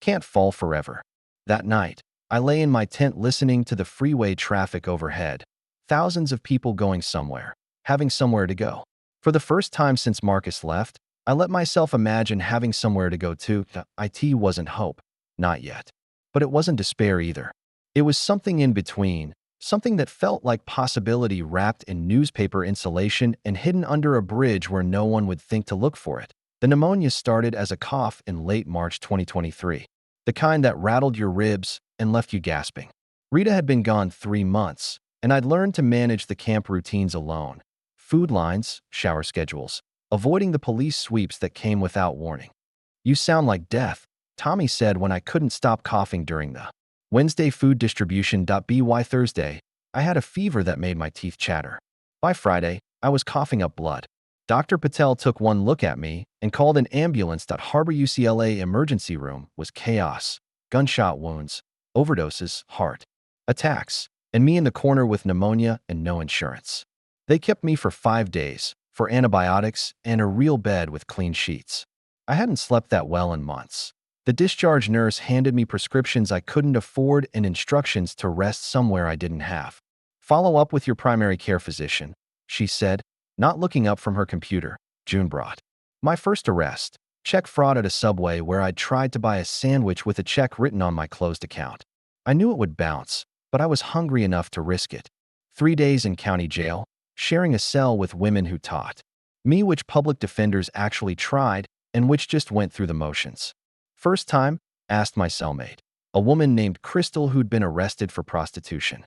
can't fall forever. That night, I lay in my tent listening to the freeway traffic overhead. Thousands of people going somewhere, having somewhere to go. For the first time since Marcus left, I let myself imagine having somewhere to go to. It wasn't hope. Not yet. But it wasn't despair either. It was something in between, something that felt like possibility wrapped in newspaper insulation and hidden under a bridge where no one would think to look for it. The pneumonia started as a cough in late March 2023. The kind that rattled your ribs and left you gasping. Rita had been gone 3 months, and I'd learned to manage the camp routines alone. Food lines, shower schedules, avoiding the police sweeps that came without warning. You sound like death, Tommy said when I couldn't stop coughing during the Wednesday food distribution. By Thursday, I had a fever that made my teeth chatter. By Friday, I was coughing up blood. Dr. Patel took one look at me and called an ambulance. Harbor UCLA emergency room was chaos. Gunshot wounds, overdoses, heart attacks, and me in the corner with pneumonia and no insurance. They kept me for 5 days, for antibiotics and a real bed with clean sheets. I hadn't slept that well in months. The discharge nurse handed me prescriptions I couldn't afford and instructions to rest somewhere I didn't have. Follow up with your primary care physician, she said, not looking up from her computer. June brought my first arrest. Check fraud at a Subway where I'd tried to buy a sandwich with a check written on my closed account. I knew it would bounce, but I was hungry enough to risk it. 3 days in county jail, sharing a cell with women who taught me which public defenders actually tried and which just went through the motions. First time? Asked my cellmate, a woman named Crystal who'd been arrested for prostitution.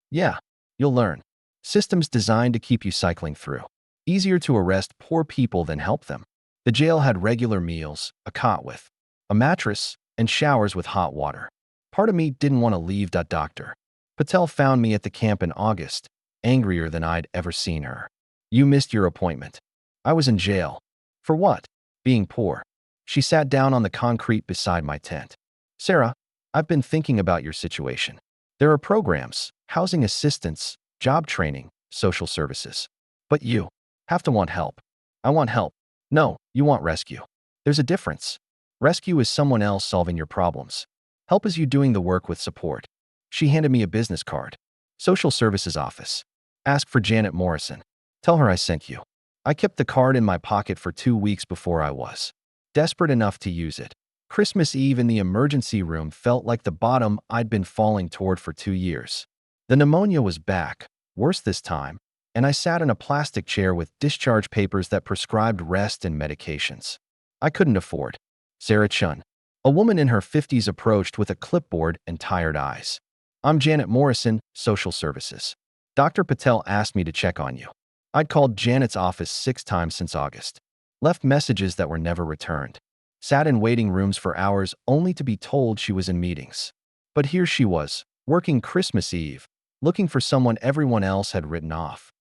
Yeah, you'll learn. Systems designed to keep you cycling through. Easier to arrest poor people than help them. The jail had regular meals, a cot with a mattress, and showers with hot water. Part of me didn't want to leave. Dr. Patel found me at the camp in August, angrier than I'd ever seen her. You missed your appointment. I was in jail. For what? Being poor. She sat down on the concrete beside my tent. Sarah, I've been thinking about your situation. There are programs, housing assistance, job training, social services. But you have to want help. I want help. No, you want rescue. There's a difference. Rescue is someone else solving your problems. Help is you doing the work with support. She handed me a business card. Social services office. Ask for Janet Morrison. Tell her I sent you. I kept the card in my pocket for 2 weeks before I was desperate enough to use it. Christmas Eve in the emergency room felt like the bottom I'd been falling toward for 2 years. The pneumonia was back, worse this time, and I sat in a plastic chair with discharge papers that prescribed rest and medications I couldn't afford. Sarah Chun, a woman in her 50s, approached with a clipboard and tired eyes. I'm Janet Morrison, Social Services. Dr. Patel asked me to check on you. I'd called Janet's office 6 times since August. Left messages that were never returned. Sat in waiting rooms for hours only to be told she was in meetings. But here she was, working Christmas Eve, looking for someone everyone else had written off.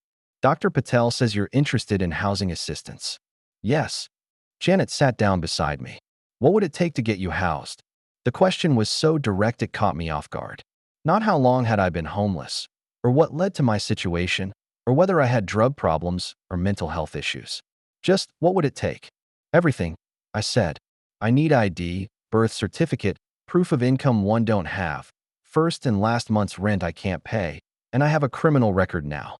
Dr. Patel says you're interested in housing assistance. Yes. Janet sat down beside me. What would it take to get you housed? The question was so direct it caught me off guard. Not how long had I been homeless, or what led to my situation, or whether I had drug problems or mental health issues. Just what would it take? Everything, I said. I need ID, birth certificate, proof of income one don't have, first and last month's rent I can't pay, and I have a criminal record now.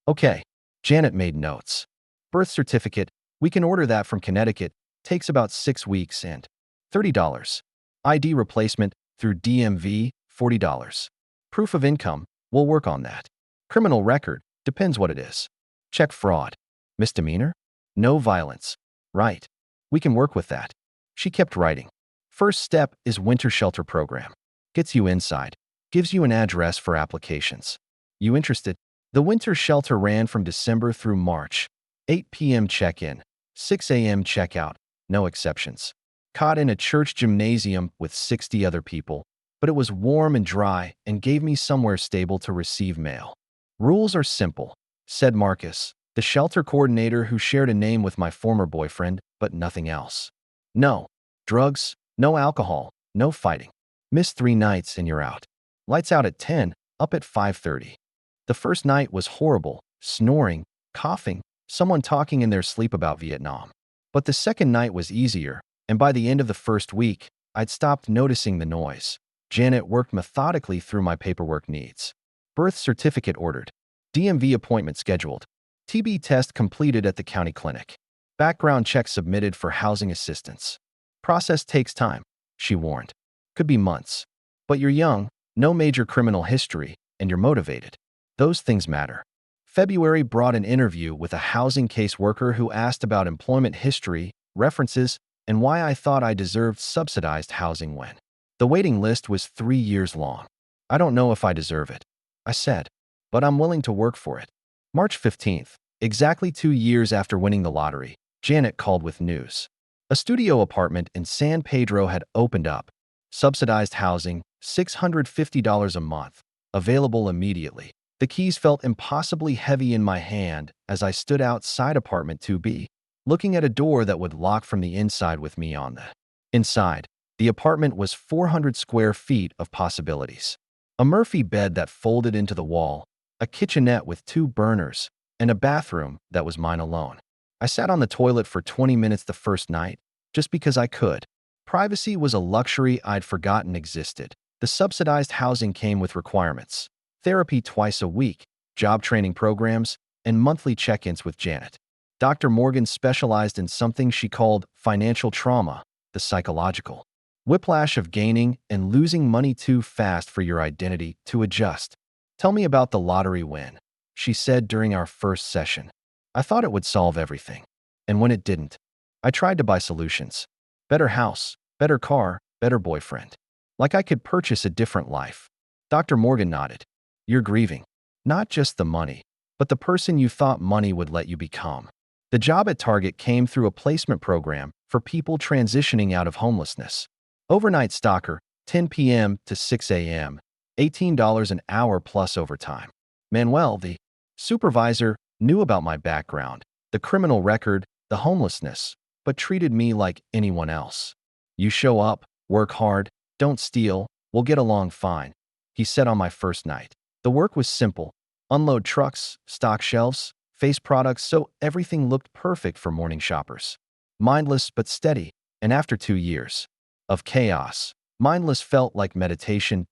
Okay. Janet made notes. Birth certificate, we can order that from Connecticut, takes about 6 weeks and $30. ID replacement through DMV, $40. Proof of income, we'll work on that. Criminal record, depends what it is. Check fraud. Misdemeanor? No violence. Right. We can work with that. She kept writing. First step is winter shelter program. Gets you inside. Gives you an address for applications. You interested? The winter shelter ran from December through March. 8 p.m. check-in, 6 a.m. checkout, no exceptions. Caught in a church gymnasium with 60 other people, but it was warm and dry and gave me somewhere stable to receive mail. Rules are simple, said Marcus, the shelter coordinator who shared a name with my former boyfriend, but nothing else. No drugs, no alcohol, no fighting. Miss 3 nights and you're out. Lights out at 10, up at 5:30. The first night was horrible, snoring, coughing, someone talking in their sleep about Vietnam. But the second night was easier, and by the end of the first week, I'd stopped noticing the noise. Janet worked methodically through my paperwork needs. Birth certificate ordered. DMV appointment scheduled. TB test completed at the county clinic. Background check submitted for housing assistance. Process takes time, she warned. Could be months. But you're young, no major criminal history, and you're motivated. Those things matter. February brought an interview with a housing caseworker who asked about employment history, references, and why I thought I deserved subsidized housing when. The waiting list was 3 years long. I don't know if I deserve it, I said, but I'm willing to work for it. March 15th, exactly 2 years after winning the lottery, Janet called with news. A studio apartment in San Pedro had opened up. Subsidized housing, $650 a month, available immediately. The keys felt impossibly heavy in my hand as I stood outside apartment 2B, looking at a door that would lock from the inside with me on the inside. The apartment was 400 square feet of possibilities. A Murphy bed that folded into the wall, a kitchenette with 2 burners, and a bathroom that was mine alone. I sat on the toilet for 20 minutes the first night, just because I could. Privacy was a luxury I'd forgotten existed. The subsidized housing came with requirements. Therapy twice a week, job training programs, and monthly check-ins with Janet. Dr. Morgan specialized in something she called financial trauma, the psychological whiplash of gaining and losing money too fast for your identity to adjust. Tell me about the lottery win, she said during our first session. I thought it would solve everything. And when it didn't, I tried to buy solutions. Better house, better car, better boyfriend. Like I could purchase a different life. Dr. Morgan nodded. You're grieving. Not just the money, but the person you thought money would let you become. The job at Target came through a placement program for people transitioning out of homelessness. Overnight stalker, 10 p.m. to 6 a.m., $18 an hour plus overtime. Manuel, the supervisor, knew about my background, the criminal record, the homelessness, but treated me like anyone else. You show up, work hard, don't steal, we'll get along fine, he said on my first night. The work was simple. Unload trucks, stock shelves, face products so everything looked perfect for morning shoppers. Mindless but steady, and after 2 years of chaos, mindless felt like meditation.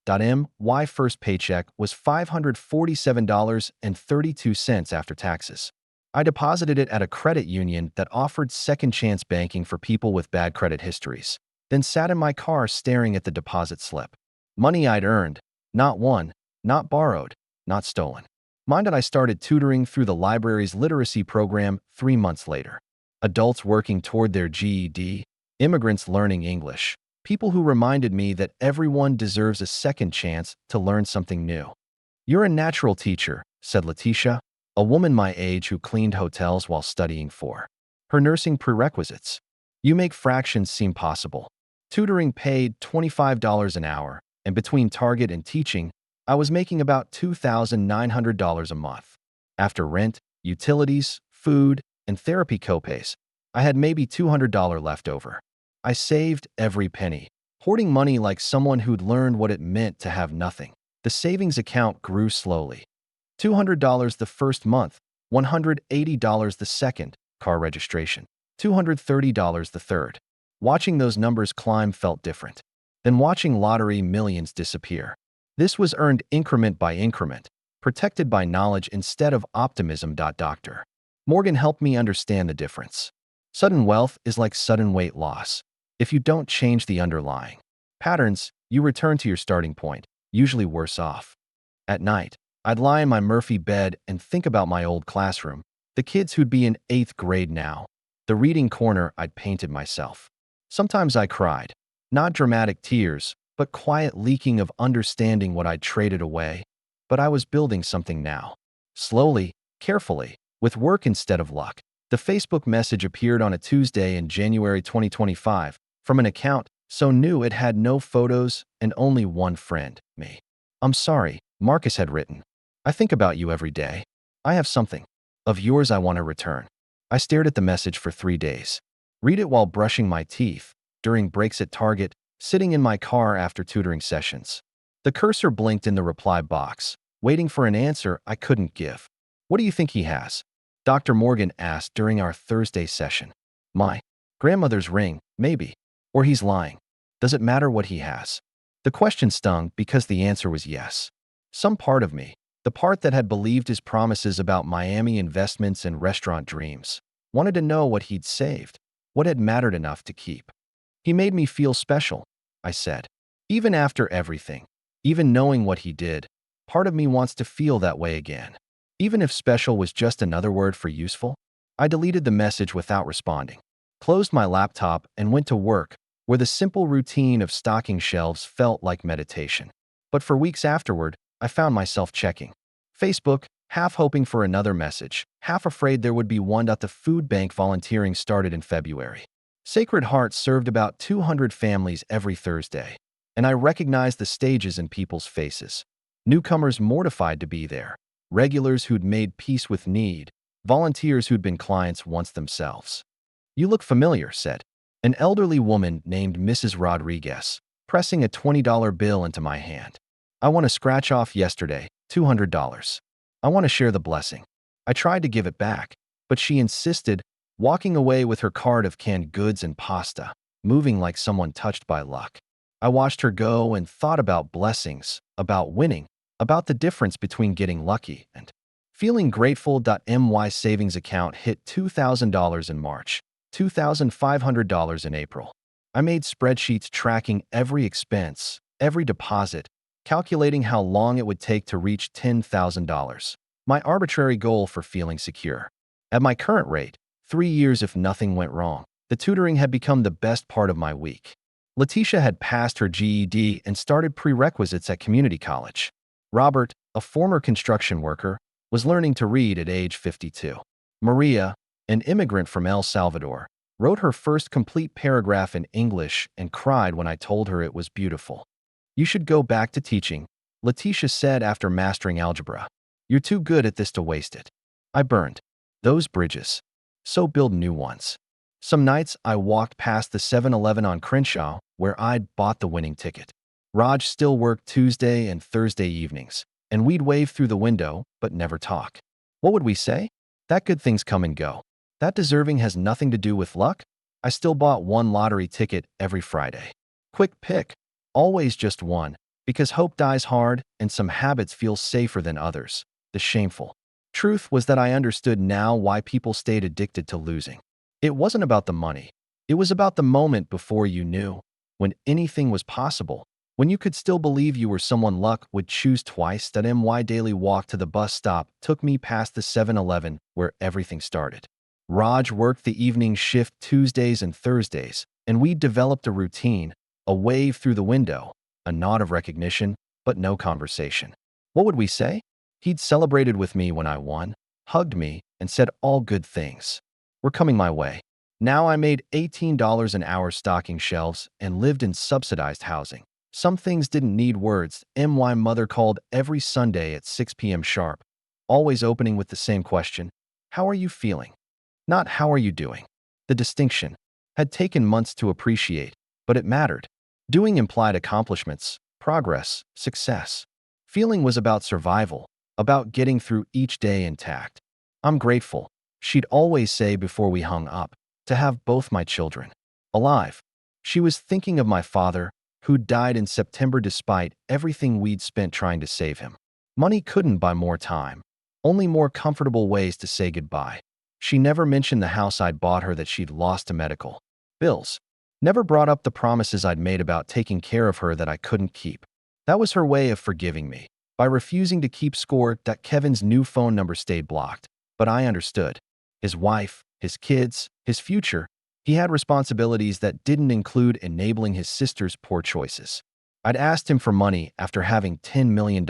My first paycheck was $547.32 after taxes. I deposited it at a credit union that offered second-chance banking for people with bad credit histories, then sat in my car staring at the deposit slip. Money I'd earned, not won, not borrowed, not stolen. Mind that I started tutoring through the library's literacy program 3 months later. Adults working toward their GED, immigrants learning English, people who reminded me that everyone deserves a second chance to learn something new. You're a natural teacher, said Letitia, a woman my age who cleaned hotels while studying for her nursing prerequisites. You make fractions seem possible. Tutoring paid $25 an hour, and between Target and teaching, I was making about $2,900 a month. After rent, utilities, food, and therapy copays, I had maybe $200 left over. I saved every penny, hoarding money like someone who'd learned what it meant to have nothing. The savings account grew slowly. $200 the first month, $180 the second, car registration, $230 the third. Watching those numbers climb felt different than watching lottery millions disappear. This was earned increment by increment, protected by knowledge instead of optimism. Dr. Morgan helped me understand the difference. Sudden wealth is like sudden weight loss. If you don't change the underlying patterns, you return to your starting point, usually worse off. At night, I'd lie in my Murphy bed and think about my old classroom, the kids who'd be in 8th grade now, the reading corner I'd painted myself. Sometimes I cried, not dramatic tears, but quiet leaking of understanding what I'd traded away. But I was building something now. Slowly, carefully, with work instead of luck. The Facebook message appeared on a Tuesday in January 2025 from an account so new it had no photos and only one friend, me. "I'm sorry," Marcus had written. "I think about you every day. I have something of yours I want to return." I stared at the message for 3 days. Read it while brushing my teeth, during breaks at Target, sitting in my car after tutoring sessions. The cursor blinked in the reply box, waiting for an answer I couldn't give. "What do you think he has?" Dr. Morgan asked during our Thursday session. "My grandmother's ring, maybe. Or he's lying. Does it matter what he has?" The question stung because the answer was yes. Some part of me, the part that had believed his promises about Miami investments and restaurant dreams, wanted to know what he'd saved, what had mattered enough to keep. "He made me feel special," I said. "Even after everything, even knowing what he did, part of me wants to feel that way again. Even if special was just another word for useful." I deleted the message without responding, closed my laptop, and went to work, where the simple routine of stocking shelves felt like meditation. But for weeks afterward, I found myself checking Facebook, half hoping for another message, half afraid there would be one. The food bank volunteering started in February. Sacred Heart served about 200 families every Thursday, and I recognized the stages in people's faces. Newcomers mortified to be there, regulars who'd made peace with need, volunteers who'd been clients once themselves. "You look familiar," said an elderly woman named Mrs. Rodriguez, pressing a $20 bill into my hand. "I want to scratch off yesterday, $200. I want to share the blessing." I tried to give it back, but she insisted, walking away with her cart of canned goods and pasta, moving like someone touched by luck. I watched her go and thought about blessings, about winning, about the difference between getting lucky and feeling grateful. My savings account hit $2,000 in March, $2,500 in April. I made spreadsheets tracking every expense, every deposit, calculating how long it would take to reach $10,000, my arbitrary goal for feeling secure. At my current rate, 3 years if nothing went wrong, the tutoring had become the best part of my week. Letitia had passed her GED and started prerequisites at community college. Robert, a former construction worker, was learning to read at age 52. Maria, an immigrant from El Salvador, wrote her first complete paragraph in English and cried when I told her it was beautiful. "You should go back to teaching," Letitia said after mastering algebra. "You're too good at this to waste it." I burned those bridges. So build new ones. Some nights I walked past the 7-Eleven on Crenshaw where I'd bought the winning ticket. Raj still worked Tuesday and Thursday evenings, and we'd wave through the window but never talk. What would we say? That good things come and go. That deserving has nothing to do with luck. I still bought one lottery ticket every Friday. Quick pick. Always just one, because hope dies hard and some habits feel safer than others. The shameful truth was that I understood now why people stayed addicted to losing. It wasn't about the money. It was about the moment before you knew, when anything was possible, when you could still believe you were someone luck would choose twice. That my daily walk to the bus stop took me past the 7-Eleven where everything started. Raj worked the evening shift Tuesdays and Thursdays, and we developed a routine, a wave through the window, a nod of recognition, but no conversation. What would we say? He'd celebrated with me when I won, hugged me, and said all good things were coming my way. Now I made $18 an hour stocking shelves and lived in subsidized housing. Some things didn't need words. My mother called every Sunday at 6 p.m. sharp, always opening with the same question: "How are you feeling?" Not "How are you doing?" The distinction had taken months to appreciate, but it mattered. Doing implied accomplishments, progress, success. Feeling was about survival, about getting through each day intact. I'm grateful, she'd always say before we hung up, to have both my children alive. She was thinking of my father, who died in September despite everything we'd spent trying to save him. Money couldn't buy more time, only more comfortable ways to say goodbye. She never mentioned the house I'd bought her that she'd lost to medical bills. Never brought up the promises I'd made about taking care of her that I couldn't keep. That was her way of forgiving me, by refusing to keep score that Kevin's new phone number stayed blocked. But I understood. His wife, his kids, his future. He had responsibilities that didn't include enabling his sister's poor choices. I'd asked him for money after having $10 million.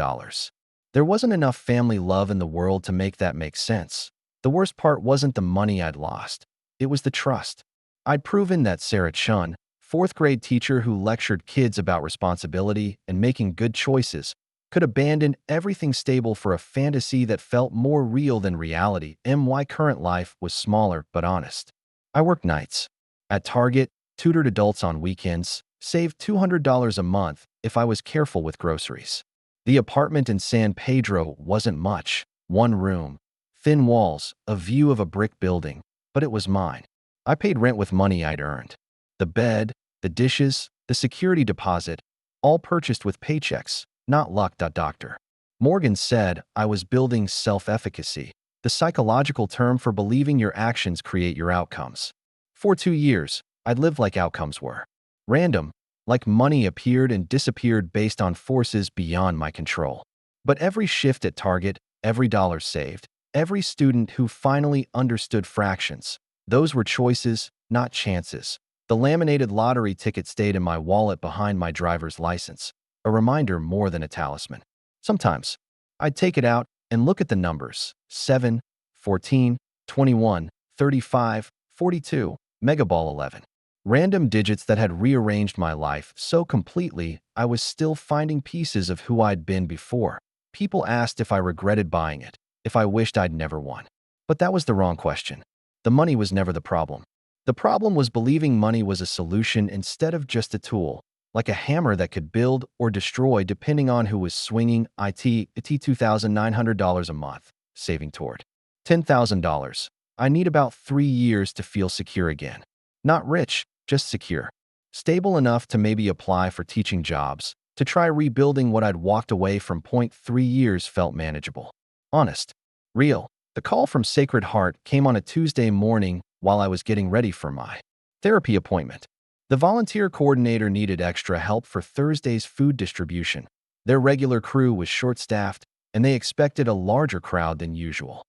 There wasn't enough family love in the world to make that make sense. The worst part wasn't the money I'd lost. It was the trust. I'd proven that Sarah Chun, fourth-grade teacher who lectured kids about responsibility and making good choices, could abandon everything stable for a fantasy that felt more real than reality. My current life was smaller but honest. I worked nights at Target, tutored adults on weekends, saved $200 a month if I was careful with groceries. The apartment in San Pedro wasn't much. One room, thin walls, a view of a brick building, but it was mine. I paid rent with money I'd earned. The bed, the dishes, the security deposit, all purchased with paychecks, not luck. Dr. Morgan said I was building self-efficacy, the psychological term for believing your actions create your outcomes. For 2 years, I'd lived like outcomes were random, like money appeared and disappeared based on forces beyond my control. But every shift at Target, every dollar saved, every student who finally understood fractions, those were choices, not chances. The laminated lottery ticket stayed in my wallet behind my driver's license, a reminder more than a talisman. Sometimes, I'd take it out and look at the numbers: 7, 14, 21, 35, 42, Megaball 11. Random digits that had rearranged my life so completely I was still finding pieces of who I'd been before. People asked if I regretted buying it, if I wished I'd never won. But that was the wrong question. The money was never the problem. The problem was believing money was a solution instead of just a tool, like a hammer that could build or destroy depending on who was swinging it. $2,900 a month, saving toward $10,000. I need about 3 years to feel secure again. Not rich, just secure. Stable enough to maybe apply for teaching jobs, to try rebuilding what I'd walked away from. 3 years felt manageable. Honest. Real. The call from Sacred Heart came on a Tuesday morning while I was getting ready for my therapy appointment. The volunteer coordinator needed extra help for Thursday's food distribution. Their regular crew was short-staffed, and they expected a larger crowd than usual.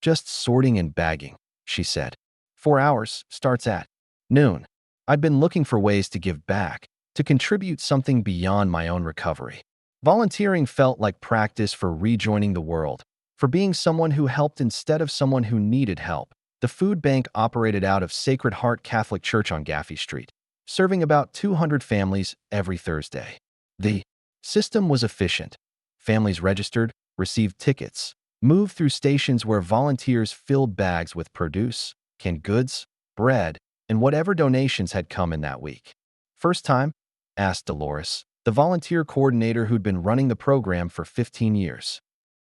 Just sorting and bagging, she said. 4 hours, starts at noon. I'd been looking for ways to give back, to contribute something beyond my own recovery. Volunteering felt like practice for rejoining the world, for being someone who helped instead of someone who needed help. The food bank operated out of Sacred Heart Catholic Church on Gaffey Street, serving about 200 families every Thursday. The system was efficient. Families registered, received tickets, moved through stations where volunteers filled bags with produce, canned goods, bread, and whatever donations had come in that week. First time? Asked Dolores, the volunteer coordinator who'd been running the program for 15 years.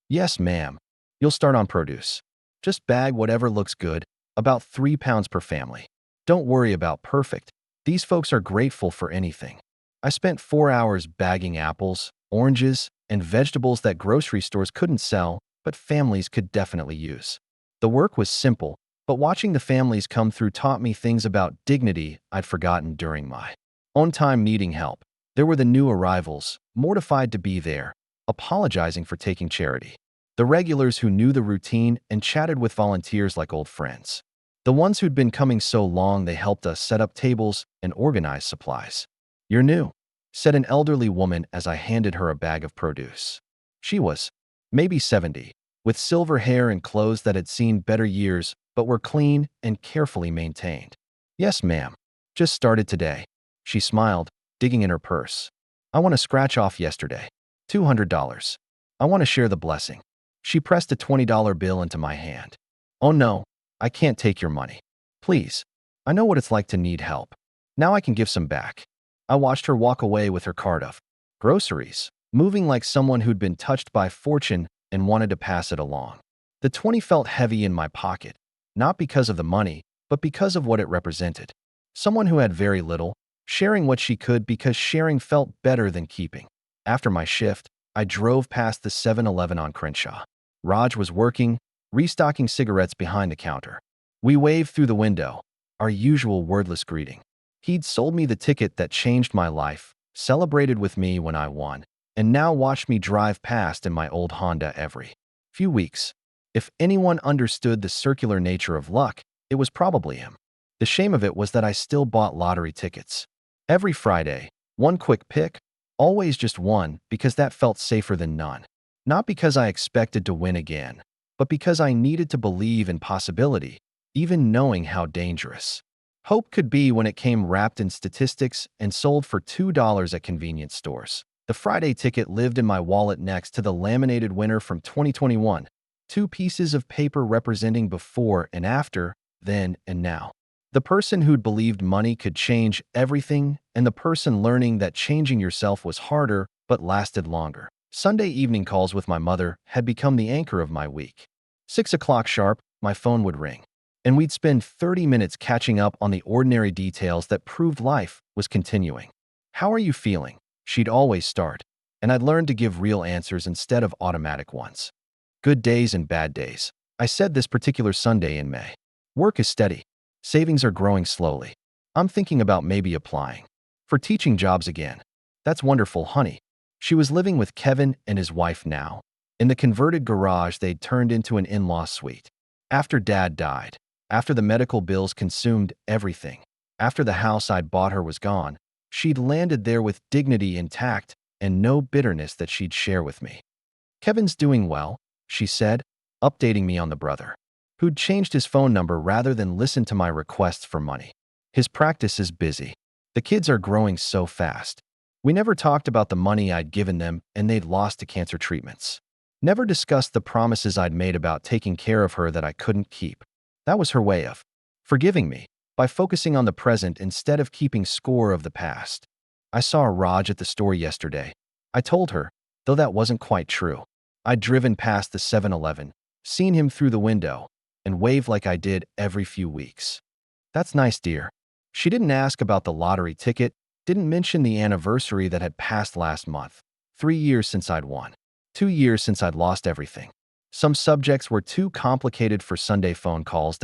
Yes, ma'am. You'll start on produce. Just bag whatever looks good, about 3 pounds per family. Don't worry about perfect. These folks are grateful for anything. I spent 4 hours bagging apples, oranges, and vegetables that grocery stores couldn't sell, but families could definitely use. The work was simple, but watching the families come through taught me things about dignity I'd forgotten during my own time needing help. There were the new arrivals, mortified to be there, apologizing for taking charity. The regulars who knew the routine and chatted with volunteers like old friends. The ones who'd been coming so long they helped us set up tables and organize supplies. You're new, said an elderly woman as I handed her a bag of produce. She was maybe 70, with silver hair and clothes that had seen better years but were clean and carefully maintained. Yes, ma'am. Just started today. She smiled, digging in her purse. I want to scratch off yesterday. $200. I want to share the blessing. She pressed a $20 bill into my hand. Oh no, I can't take your money. Please. I know what it's like to need help. Now I can give some back. I watched her walk away with her cart of groceries, moving like someone who'd been touched by fortune and wanted to pass it along. The 20 felt heavy in my pocket, not because of the money, but because of what it represented. Someone who had very little, sharing what she could because sharing felt better than keeping. After my shift, I drove past the 7-Eleven on Crenshaw. Raj was working, restocking cigarettes behind the counter. We waved through the window, our usual wordless greeting. He'd sold me the ticket that changed my life, celebrated with me when I won, and now watched me drive past in my old Honda every few weeks. If anyone understood the circular nature of luck, it was probably him. The shame of it was that I still bought lottery tickets. Every Friday, one quick pick, always just one, because that felt safer than none. Not because I expected to win again, but because I needed to believe in possibility, even knowing how dangerous hope could be when it came wrapped in statistics and sold for $2 at convenience stores. The Friday ticket lived in my wallet next to the laminated winner from 2021, two pieces of paper representing before and after, then and now. The person who'd believed money could change everything, and the person learning that changing yourself was harder but lasted longer. Sunday evening calls with my mother had become the anchor of my week. 6 o'clock sharp, my phone would ring, and we'd spend 30 minutes catching up on the ordinary details that proved life was continuing. "How are you feeling?" She'd always start, and I'd learned to give real answers instead of automatic ones. "Good days and bad days," I said this particular Sunday in May. "Work is steady. Savings are growing slowly. I'm thinking about maybe applying for teaching jobs again." "That's wonderful, honey." She was living with Kevin and his wife now. In the converted garage they'd turned into an in-law suite. After Dad died, after the medical bills consumed everything, after the house I'd bought her was gone, she'd landed there with dignity intact and no bitterness that she'd share with me. "Kevin's doing well," she said, updating me on the brother, who'd changed his phone number rather than listen to my requests for money. "His practice is busy. The kids are growing so fast." We never talked about the money I'd given them and they'd lost to cancer treatments. Never discussed the promises I'd made about taking care of her that I couldn't keep. That was her way of forgiving me, by focusing on the present instead of keeping score of the past. "I saw Raj at the store yesterday," I told her, though that wasn't quite true. I'd driven past the 7-Eleven, seen him through the window, and waved like I did every few weeks. "That's nice, dear." She didn't ask about the lottery ticket, didn't mention the anniversary that had passed last month. 3 years since I'd won. 2 years since I'd lost everything. Some subjects were too complicated for Sunday phone calls.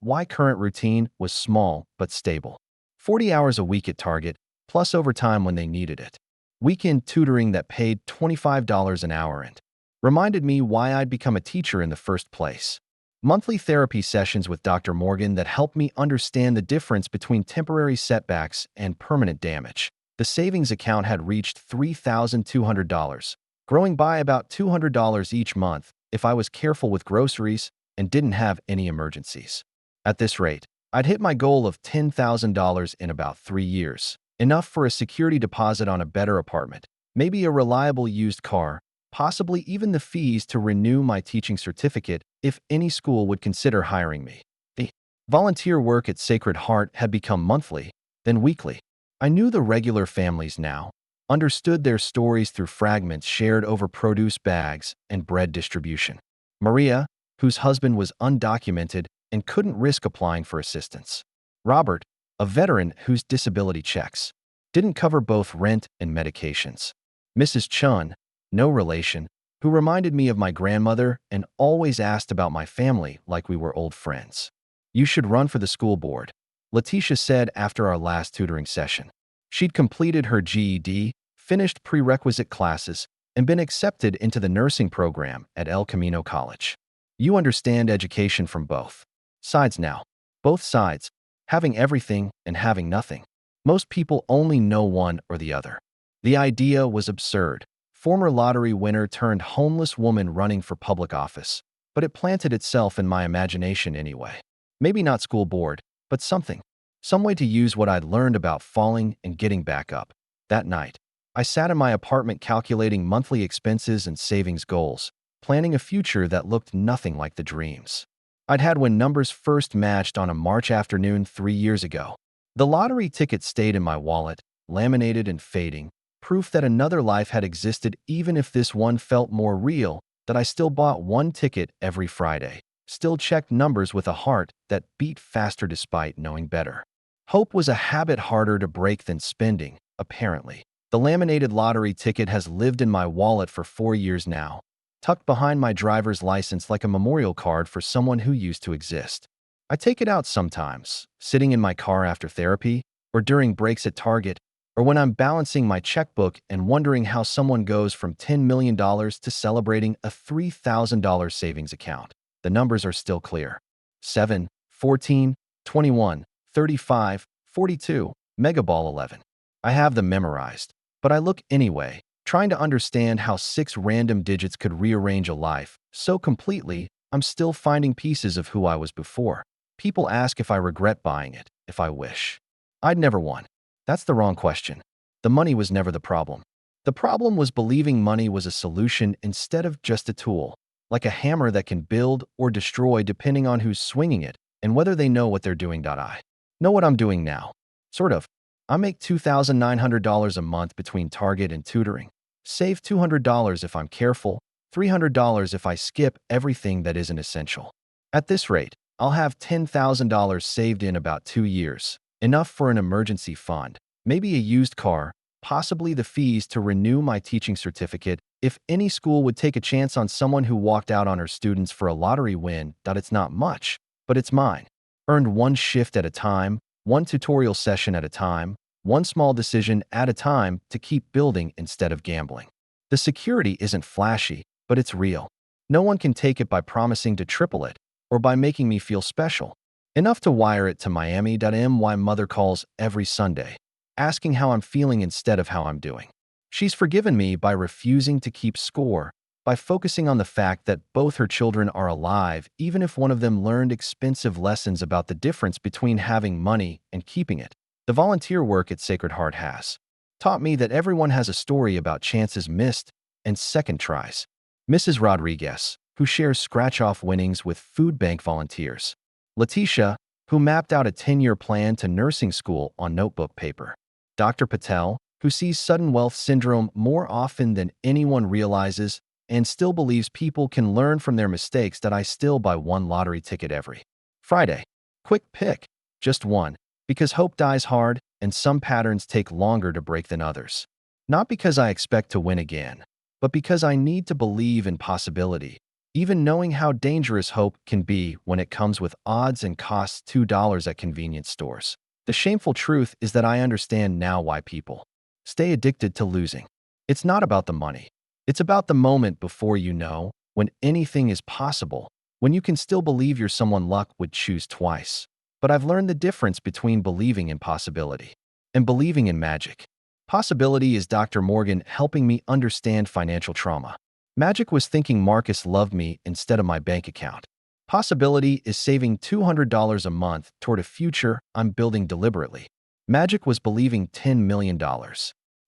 My current routine was small but stable. 40 hours a week at Target, plus overtime when they needed it. Weekend tutoring that paid $25 an hour and reminded me why I'd become a teacher in the first place. Monthly therapy sessions with Dr. Morgan that helped me understand the difference between temporary setbacks and permanent damage. The savings account had reached $3,200, growing by about $200 each month if I was careful with groceries and didn't have any emergencies. At this rate, I'd hit my goal of $10,000 in about 3 years, enough for a security deposit on a better apartment, maybe a reliable used car, possibly even the fees to renew my teaching certificate if any school would consider hiring me. The volunteer work at Sacred Heart had become monthly, then weekly. I knew the regular families now, understood their stories through fragments shared over produce bags and bread distribution. Maria, whose husband was undocumented and couldn't risk applying for assistance. Robert, a veteran whose disability checks didn't cover both rent and medications. Mrs. Chun, no relation, who reminded me of my grandmother and always asked about my family like we were old friends. "You should run for the school board," Letitia said after our last tutoring session. She'd completed her GED, finished prerequisite classes, and been accepted into the nursing program at El Camino College. "You understand education from both sides now." Both sides, having everything and having nothing. Most people only know one or the other. The idea was absurd. Former lottery winner turned homeless woman running for public office, but it planted itself in my imagination anyway. Maybe not school board, but something. Some way to use what I'd learned about falling and getting back up. That night, I sat in my apartment calculating monthly expenses and savings goals, planning a future that looked nothing like the dreams I'd had when numbers first matched on a March afternoon 3 years ago. The lottery ticket stayed in my wallet, laminated and fading, proof that another life had existed even if this one felt more real, that I still bought one ticket every Friday, still checked numbers with a heart that beat faster despite knowing better. Hope was a habit harder to break than spending, apparently. The laminated lottery ticket has lived in my wallet for 4 years now, tucked behind my driver's license like a memorial card for someone who used to exist. I take it out sometimes, sitting in my car after therapy, or during breaks at Target, or when I'm balancing my checkbook and wondering how someone goes from $10 million to celebrating a $3,000 savings account. The numbers are still clear. 7, 14, 21, 35, 42, Megaball 11. I have them memorized, but I look anyway, trying to understand how 6 random digits could rearrange a life so completely. I'm still finding pieces of who I was before. People ask if I regret buying it, if I wish I'd never won. That's the wrong question. The money was never the problem. The problem was believing money was a solution instead of just a tool, like a hammer that can build or destroy depending on who's swinging it and whether they know what they're doing. I know what I'm doing now. Sort of. I make $2,900 a month between Target and tutoring. Save $200 if I'm careful, $300 if I skip everything that isn't essential. At this rate, I'll have $10,000 saved in about 2 years, enough for an emergency fund, maybe a used car, possibly the fees to renew my teaching certificate. If any school would take a chance on someone who walked out on her students for a lottery win, that it's not much, but it's mine. Earned one shift at a time, one tutorial session at a time, one small decision at a time to keep building instead of gambling. The security isn't flashy, but it's real. No one can take it by promising to triple it or by making me feel special. Enough to wire it to Miami.my mother calls every Sunday, asking how I'm feeling instead of how I'm doing. She's forgiven me by refusing to keep score, by focusing on the fact that both her children are alive, even if one of them learned expensive lessons about the difference between having money and keeping it. The volunteer work at Sacred Heart has taught me that everyone has a story about chances missed and second tries. Mrs. Rodriguez, who shares scratch-off winnings with food bank volunteers. Letitia, who mapped out a 10-year plan to nursing school on notebook paper. Dr. Patel, who sees sudden wealth syndrome more often than anyone realizes and still believes people can learn from their mistakes. That I still buy one lottery ticket every Friday. Quick pick, just one, because hope dies hard and some patterns take longer to break than others. Not because I expect to win again, but because I need to believe in possibility, even knowing how dangerous hope can be when it comes with odds and costs $2 at convenience stores. The shameful truth is that I understand now why people stay addicted to losing. It's not about the money. It's about the moment before you know, when anything is possible, when you can still believe you're someone luck would choose twice. But I've learned the difference between believing in possibility and believing in magic. Possibility is Dr. Morgan helping me understand financial trauma. Magic was thinking Marcus loved me instead of my bank account. Possibility is saving $200 a month toward a future I'm building deliberately. Magic was believing $10 million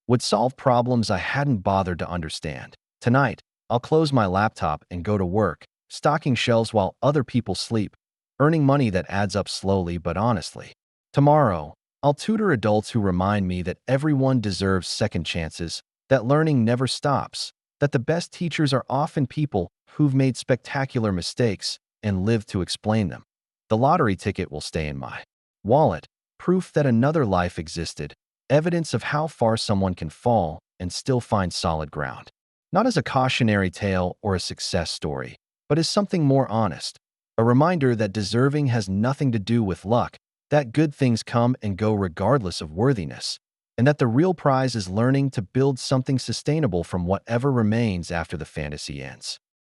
would solve problems I hadn't bothered to understand. Tonight, I'll close my laptop and go to work, stocking shelves while other people sleep, earning money that adds up slowly but honestly. Tomorrow, I'll tutor adults who remind me that everyone deserves second chances, that learning never stops, that the best teachers are often people who've made spectacular mistakes and lived to explain them. The lottery ticket will stay in my wallet, proof that another life existed, evidence of how far someone can fall and still find solid ground. Not as a cautionary tale or a success story, but as something more honest, a reminder that deserving has nothing to do with luck, that good things come and go regardless of worthiness, and that the real prize is learning to build something sustainable from whatever remains after the fantasy ends.